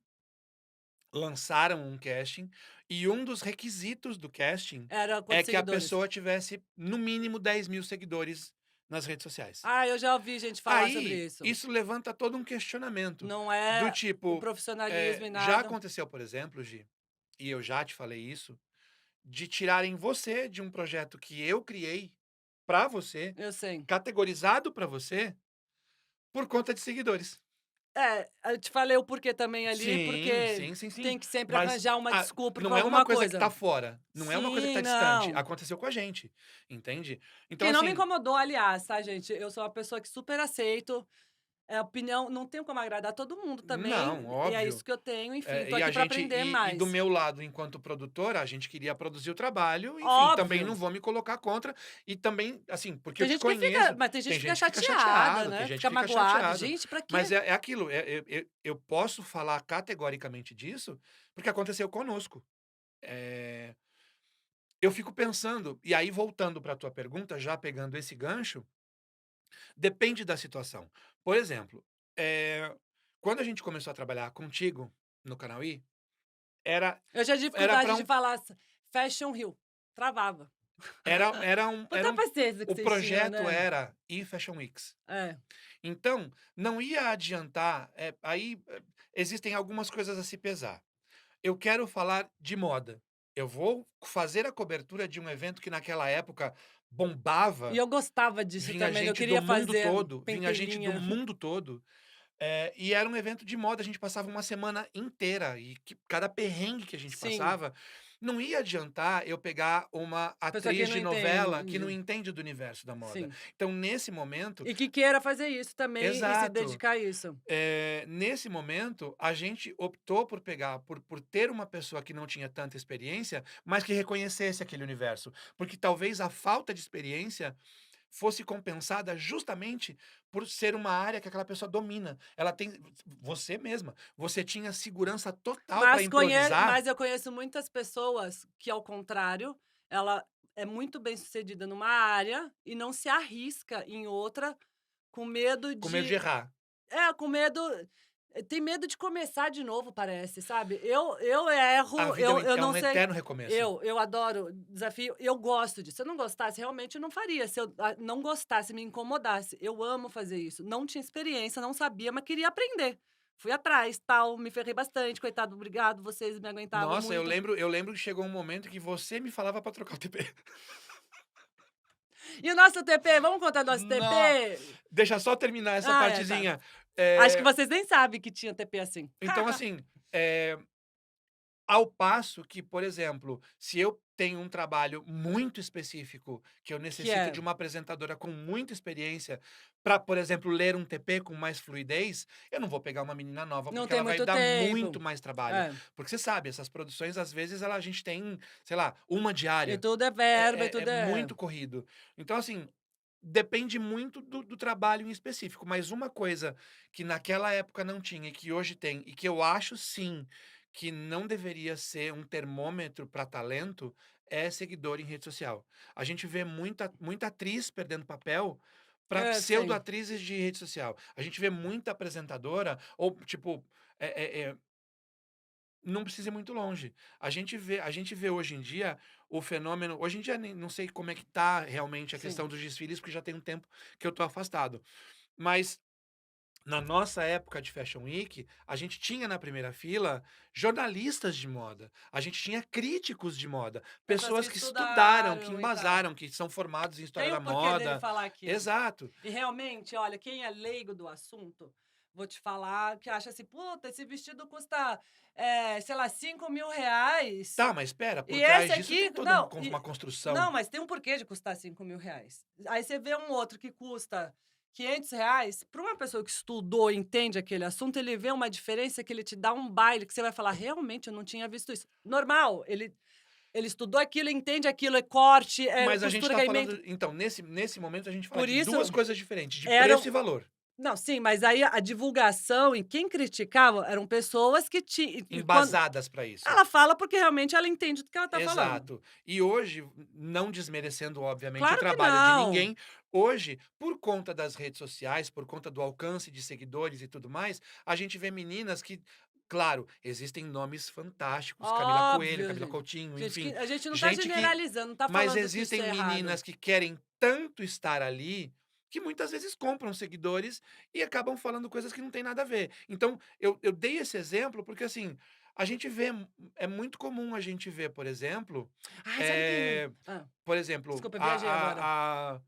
lançaram um casting, e um dos requisitos do casting Era é quantos que a seguidores? pessoa tivesse no mínimo 10.000 seguidores nas redes sociais. Ah, eu já ouvi gente falar sobre Aí, isso. isso levanta todo um questionamento, Não do é o tipo, profissionalismo e já nada. aconteceu, por exemplo, Gi, e eu já te falei isso, de tirarem você de um projeto que eu criei pra você, Eu sei. categorizado pra você, por conta de seguidores. É, eu te falei o porquê também ali, Sim, porque sim, sim, sim. tem que sempre Mas, arranjar uma desculpa não pra é uma alguma coisa que coisa. tá fora, não é uma coisa que tá Sim, distante, não. aconteceu com a gente, entende? Então Que não me assim incomodou, aliás, tá, gente? Eu sou uma pessoa que super aceito. É opinião, não tenho como agradar todo mundo também, não, e é isso óbvio. que eu tenho, enfim, tô E a aqui pra gente aprender e do mais. meu lado, enquanto produtora, a gente queria produzir o trabalho, enfim, também Óbvio. não vou me colocar contra, e também, assim, porque eu Tem te gente que fica, conheço, mas tem gente tem que fica gente que fica chateada, chateado, tem né, gente que fica fica magoado. chateado. Gente, pra Mas quê? é aquilo, eu posso falar categoricamente disso, porque aconteceu conosco. Eh, eu fico pensando, e aí voltando para a tua pergunta, já pegando esse gancho, depende da situação. Por exemplo, quando a gente começou a trabalhar contigo no canal I, era Eu tinha era dificuldade para de falar Fashion Rio, travava. era Puta paciência que o vocês tinham, projeto né. era e-Fashion Weeks. É. Então, não ia adiantar, existem algumas coisas a se pesar. Eu quero falar de moda. Eu vou fazer a cobertura de um evento que naquela época E bombava, eu gostava disso vinha também, eu gente do queria mundo fazer todo, vinha gente do pentelinha. mundo todo, e era um evento de moda, a gente passava uma semana inteira e cada perrengue que a gente Sim, passava, não ia adiantar eu pegar uma pessoa que atriz não de novela que não entende. entende do universo da moda. Sim. Então, nesse momento E que queira fazer isso também e se exato. dedicar a isso. Nesse momento, a gente optou por pegar por ter uma pessoa que não tinha tanta experiência, mas que reconhecesse aquele universo, porque talvez a falta de experiência fosse compensada justamente por ser uma área que aquela pessoa domina. Ela tem você mesma, você tinha segurança total para improvisar. Mas eu conheço muitas pessoas que, ao contrário, ela é muito bem-sucedida numa área e não se arrisca em outra, com medo Com medo de de errar. com medo tem medo de começar de novo, parece, sabe. Eu A erro, vida eu é não um sei. eterno recomeço. Eu adoro desafio, eu gosto disso. Se eu não gostasse, realmente eu não faria. Se eu, não gostasse, me incomodasse, eu amo fazer isso. Não tinha experiência, não sabia, mas queria aprender. Fui atrás, tal, me ferrei bastante, coitado, obrigado, vocês me aguentavam Nossa, muito. eu lembro que chegou um momento que você me falava para trocar o TP. E o nosso TP, vamos contar nosso No TP? Deixa só terminar essa Tá. partezinha. Acho que Eh, vocês nem sabem que tinha TP assim. então assim, ao passo que, por exemplo, se eu tenho um trabalho muito específico, que eu Que necessito é, de uma apresentadora com muita experiência para, por exemplo, ler um TP com mais fluidez, eu não vou pegar uma menina nova, não porque tem ela vai muito dar muito tempo. mais trabalho. É. Porque você sabe, essas produções, às vezes, a gente tem, sei lá, uma E diária. tudo é verba, e É tudo é. muito corrido. Então, assim, depende muito do trabalho em específico. Mas uma coisa que naquela época não tinha e que hoje tem, e que eu acho sim que não deveria ser um termômetro para talento, é seguidor em rede social. A gente vê muita atriz perdendo papel para É, sim. pseudo-atrizes de rede social. A gente vê muita apresentadora, ou tipo, não precisa ir muito longe. A gente vê hoje em dia o fenômeno. Hoje em dia, não sei como é que tá realmente a Sim. questão dos desfiles, porque já tem um tempo que eu tô afastado. Mas na nossa época de Fashion Week, a gente tinha na primeira fila jornalistas de moda, a gente tinha críticos de moda, Pessoas que pessoas que estudaram, que estudaram e tal. embasaram, que são formados em história Tem da o porquê dele moda. falar aquilo. Exato. E realmente, olha, quem é leigo do assunto, vou te falar que acha assim: "Puta, esse vestido custa, sei lá, R$ 5.000. Tá, mas espera, E por trás esse disso aqui" tem toda não, uma construção. não, mas tem um porquê de custar R$ 5.000. Aí você vê um outro que custa R$ 500, para uma pessoa que estudou e entende aquele assunto, ele vê uma diferença que ele te dá um baile, que você vai falar: "Realmente, eu não tinha visto isso". Normal, ele estudou aquilo, entende aquilo, é corte, é Mas a gente costura, tá caimento. falando, então, nesse momento a gente fala Por de isso, 2 coisas diferentes, de preço eram e valor, não, sim, mas aí a divulgação e quem criticava eram pessoas que ti e quando embasadas para isso. ela fala, porque realmente ela entende do que ela tá falando. Exato. E hoje, não desmerecendo obviamente o Claro que trabalho de não. ninguém, hoje, por conta das redes sociais, por conta do alcance de seguidores e tudo mais, a gente vê meninas que, claro, existem nomes fantásticos, Camila Coelho, Óbvio, Camila gente. Coutinho, Gente, que enfim, a gente não tá gente que generalizando, não tá mas falando que isso existem é errado. meninas que querem tanto estar ali, que muitas vezes compram seguidores e acabam falando coisas que não têm nada a ver. Então, eu dei esse exemplo porque, assim, a gente vê é muito comum a gente ver, por exemplo, Ai, sabe quem eh, por exemplo, desculpa, viajei agora.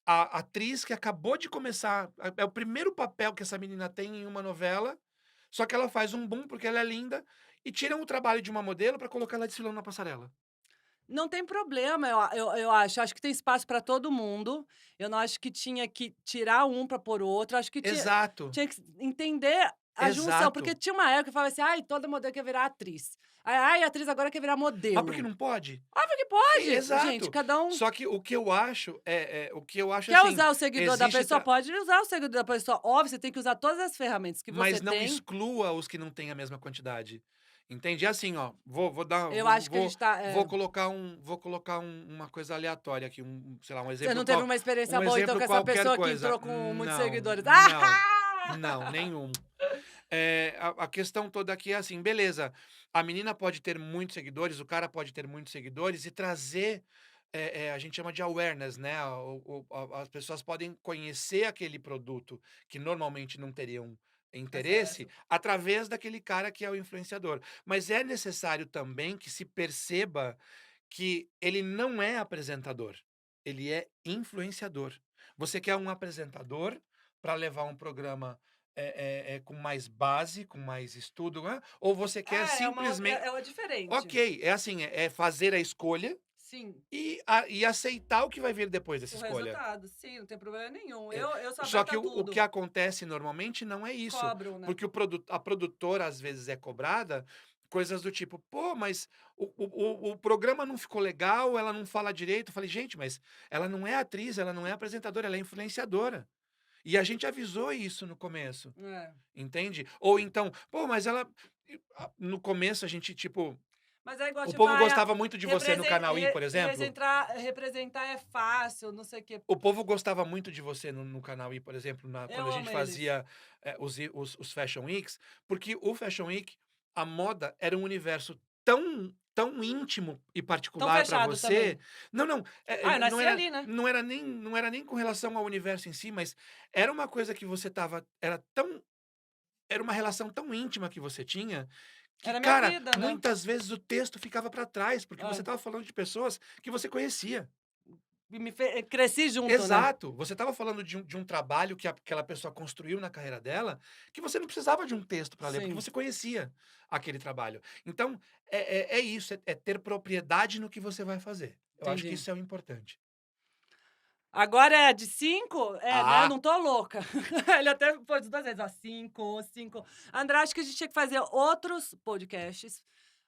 a atriz que acabou de começar, é o primeiro papel que essa menina tem em uma novela, só que ela faz um boom porque ela é linda e tiram o trabalho de uma modelo para colocar ela desfilando na passarela. Não tem problema, eu acho que tem espaço para todo mundo. Eu não acho que tinha que tirar um para pôr outro, acho que Exato, tinha que entender a junção, porque exato. tinha uma época que falava assim: "Ai, toda modelo quer virar atriz. Ai, a atriz agora quer virar Mas por que modelo". não pode? Óbvio que pode, gente, Exato. cada um Só que o que eu acho quer assim, usar o seguidor da existe pessoa, tra pode usar o seguidor da pessoa. Óbvio, você tem que usar todas as ferramentas que você mas não tem. exclua os que não têm a mesma quantidade, entende? É assim, ó, vou dar Eu acho que a gente tá uma coisa aleatória aqui, sei lá, você não teve uma experiência um boa, então, exemplo com essa qualquer pessoa que coisa. entrou com muitos Não, seguidores. não, não, nenhum. A questão toda aqui é assim, beleza, a menina pode ter muitos seguidores, o cara pode ter muitos seguidores e trazer, a gente chama de awareness, né, as pessoas podem conhecer aquele produto que normalmente não teriam interesse, Acesso. através daquele cara que é o influenciador. Mas é necessário também que se perceba que ele não é apresentador, ele é influenciador. Você quer um apresentador para levar um programa, com mais base, com mais estudo, né, ou você quer simplesmente É uma diferente. ok, é assim, é fazer a escolha Sim. e aceitar o que vai vir depois dessa O escolha. resultado, sim, não tem problema nenhum. É, Eu sou só aberta que a o que tudo. acontece normalmente não é isso, Cobram, né. porque a produtora às vezes é cobrada coisas do tipo, pô, mas o programa não ficou legal, ela não fala direito. Eu falei, gente, mas ela não é atriz, ela não é apresentadora, ela é influenciadora. E a gente avisou isso no começo, É. entende? Ou então, pô, mas ela. No começo a gente, tipo, Mas é igual, o tipo, povo ai, gostava muito de você no canal I, por exemplo. representar é fácil, não sei o quê. O povo gostava muito de você no canal I, por exemplo, quando a Eu gente amo eles. fazia os Fashion Weeks, porque o Fashion Week, a moda era um universo tão íntimo e Tão particular para fechado você. também. Não, não, Ah, eu nasci ali, né? não era nem com relação ao universo em si, mas era uma coisa que você tava, era uma relação tão íntima que você tinha, que, Era minha cara, vida, né? muitas vezes o texto ficava para trás, porque você É. estava falando de pessoas que você conhecia. Cresci junto, né? Exato. Você estava falando de um trabalho que aquela pessoa construiu na carreira dela, que você não precisava de um texto para ler, porque Sim, você conhecia aquele trabalho. Então, é isso, é ter propriedade no que você vai fazer. Eu acho que entendi. isso é o importante. Agora é de 5? É, né? Eu Ah, não tô louca. Ele até pôs 2 vezes, ó, 5, 5. André, acho que a gente tinha que fazer outros podcasts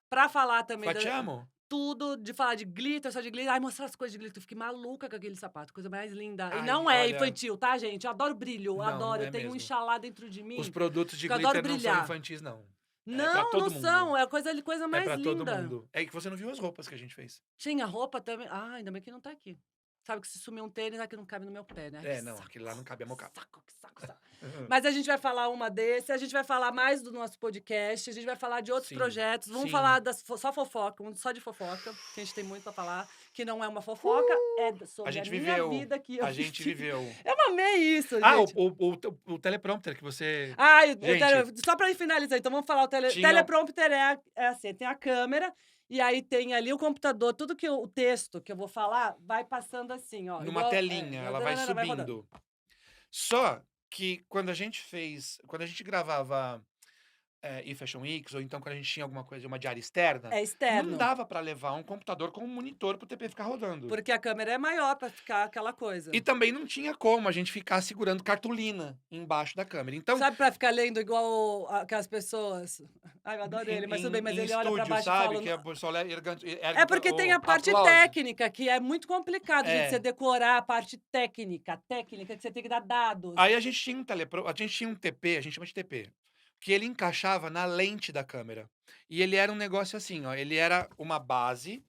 pra falar também Fatiamo? tudo, de falar de glitter, só de glitter. Ai, mostrar as coisas de glitter. Eu fiquei maluca com aquele sapato, coisa mais linda. E Ai, não é olha, infantil, tá, gente? Eu adoro brilho, eu não, não adoro. Eu é tenho um mesmo. Inxalá dentro de Os mim, produtos de que eu adoro glitter não são brilhar. infantis, não. É para Não, não todo mundo. são. É a coisa É mais para todo linda. mundo. É que você não viu as roupas que a gente fez. Tinha roupa também. Ah, ainda bem que não tá aqui. Sabe que se sumir um tênis, aqui não cabe no meu pé, né? Ai, que É, não, saco. aquele lá não cabe a Que mocar. saco, que saco, saco. Mas a gente vai falar uma desse, a gente vai falar mais do nosso podcast, a gente vai falar de outros Sim, projetos. Vamos sim. falar só fofoca, só de fofoca, que a gente tem muito pra falar, que não é uma fofoca, é A sobre a gente minha viveu. vida que eu A gente vivi. viveu. Eu amei isso, Ah, gente. o teleprompter que você. Ai, Gente, só pra finalizar, então vamos falar o tinha teleprompter é assim, tem a câmera, e aí tem ali o computador, tudo que o texto que eu vou falar vai passando assim, ó, numa igual telinha, ela vai vai rodando. subindo. Só que quando a gente gravava e Fashion Weeks, ou então quando a gente tinha alguma coisa, uma diária externa, É não externo, dava para levar um computador com um monitor para o TP ficar rodando. porque a câmera é maior pra ficar aquela E coisa. também não tinha como a gente ficar segurando cartolina embaixo da câmera. Então, Sabe, pra ficar lendo igual aquelas pessoas. Ai, eu adoro ele, mas tudo bem, mas em ele olha pra estúdio, baixo e sabe? fala. Que a pessoa É ergue porque tem a o parte aplauso. técnica, que é muito complicado, gente, você É. decorar a parte técnica, que você tem que dar dados. Aí a gente tinha a gente tinha um TP, a gente chama de TP, que ele encaixava na lente da câmera. E ele era um negócio assim, ó, ele era uma base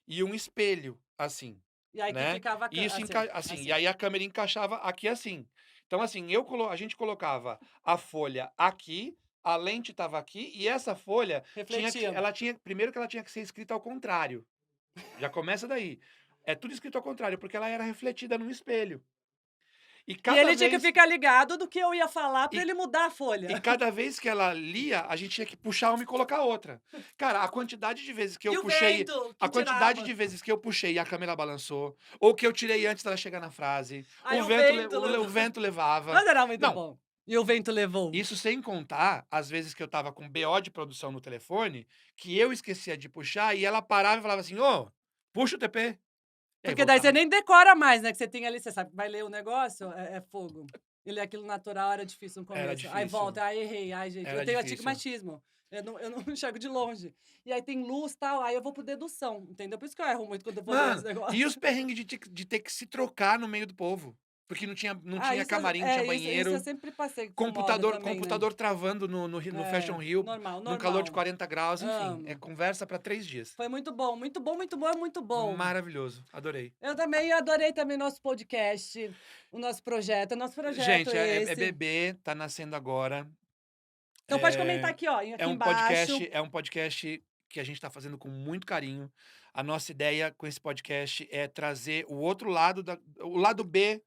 e um espelho, assim, E aí que né. ficava E isso assim, assim, e assim. aí a câmera encaixava aqui assim. Então assim, a gente colocava a folha aqui, a lente estava aqui e essa folha Refletia. tinha primeiro que ela tinha que ser escrita ao contrário, já começa daí. É tudo escrito ao contrário, porque ela era refletida num espelho. E E cada ele tinha que vez ficar ligado do que eu ia falar pra e ele mudar a E folha. cada vez que ela lia, a gente tinha que puxar uma e colocar outra. Cara, a quantidade de vezes que eu E o puxei vento a que quantidade tirava. de vezes que eu puxei e a câmera balançou, ou que eu tirei antes dela chegar na frase, Aí o vento o levou. vento levava. Mas era muito Não, bom. E o vento levou. isso sem contar as vezes que eu estava com BO de produção no telefone, que eu esquecia de puxar e ela parava e falava assim: "Ô, puxa o TP". E aí Porque daí você voltava. nem decora mais, né, que você tem ali, você sabe, vai ler o negócio, é fogo. E ler aquilo natural era difícil no Era começo. Aí difícil, volta, aí errei, ai gente, eu era tenho difícil. astigmatismo, eu não enxergo de longe. E aí tem luz, tal, aí eu vou por dedução, entendeu? Por isso que eu erro muito quando eu vou ler os Mano, e os negócios. perrengues de ter que se trocar no meio do povo, porque não Ah, tinha isso camarim, não tinha isso eu banheiro. sempre passei com moda também, né. Computador travando no Fashion É, Rio, normal, num calor de normal. 40 graus, enfim, é Amo. conversa para 3 dias. Foi muito bom, muito bom, muito bom, é muito bom. Maravilhoso, adorei. Eu também adorei também nosso podcast, o nosso projeto Gente, é é esse. bebê, tá nascendo agora. Então pode comentar É aqui, ó, aqui embaixo. é um podcast que a gente tá fazendo com muito carinho. A nossa ideia com esse podcast é trazer o outro lado o lado B.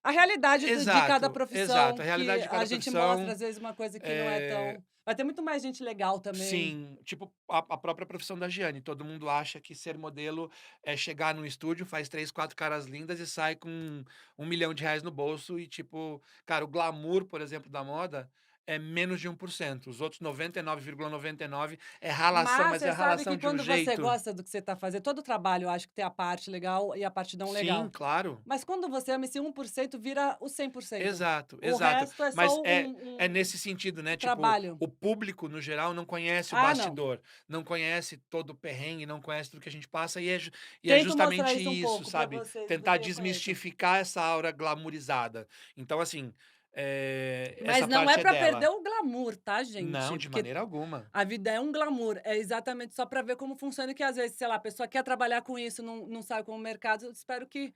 A realidade de cada Exato, exato, profissão, a que realidade de a cada gente mostra, profissão. às vezes, uma coisa que não é eh tão. Vai ter muito mais gente legal também. Sim, tipo a própria profissão da Giane, todo mundo acha que ser modelo é chegar no estúdio, faz 3 4 caras lindas e sai com R$ 1.000.000 no bolso e tipo, cara, o glamour, por exemplo, da moda é menos de 1%. Os outros 99,99 é ralação, mas você é sabe ralação que de um quando você jeito. gosta do que você tá fazendo, todo trabalho eu acho que tem a parte legal e a parte não Sim, legal. claro. Mas quando você ama, esse 1% vira o 100%. Exato, O exato. resto é Mas só é nesse sentido, né? Tipo, trabalho. o público, no geral, não conhece o Ah, não. bastidor, não conhece todo o perrengue, não conhece tudo que a gente passa, e é Tento mostrar justamente isso um isso, pouco pra sabe? vocês, Tentar porque eu conheço. desmistificar essa aura glamourizada. Então, assim, Mas essa não é parte é pra perder dela. o glamour, tá, Não, gente? de Porque maneira alguma. a vida é um glamour. É exatamente só pra ver como funciona e que, às vezes, sei lá, a pessoa quer trabalhar com isso, não sabe como o mercado. Eu espero que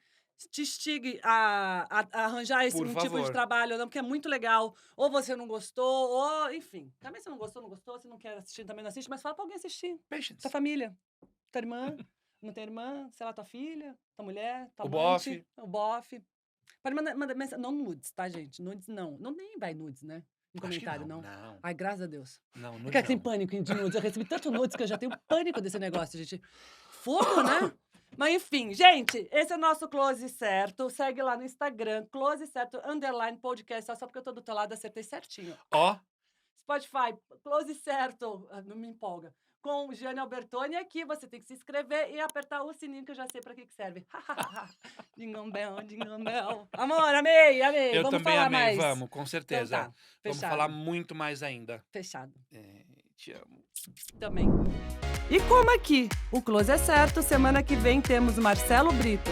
te instigue a arranjar Por um tipo de favor. trabalho, não, porque é muito legal. Ou você não gostou, ou enfim. Também se não gostou, não gostou. Se não quer assistir, também não assiste. Mas fala pra alguém assistir. Tua Patience. família. Tua irmã, não tem irmã, sei lá, tua filha, tua mulher, tua O amante, bofe. o bofe. Pode mandar mensagem. Não nudes, tá, gente? Nudes não. Não nem vai nudes, né? Em Acho que comentário, não, não. não. Ai, graças a Deus. Não, É que nude tem não. pânico de nudes. Eu recebi tanto nudes que eu já tenho pânico desse negócio, gente. Fogo, né? Mas enfim, gente, esse é o nosso Close Certo. Segue lá no Instagram, Close Certo, _podcast. Só porque eu tô do teu lado, acertei certinho. Ó, Spotify, Close Certo. Não me empolga. Com Gianni Albertoni aqui, você tem que se inscrever e apertar o sininho que eu já sei pra que serve. Jingle bell, jingle bell. Amor, amei, amei. eu Vamos também falar amei, mais. vamos, com Então certeza. tá, Vamos falar fechado. muito mais ainda. Fechado. Te amo. Também. E como aqui o Close é certo, semana que vem temos Marcelo Brito.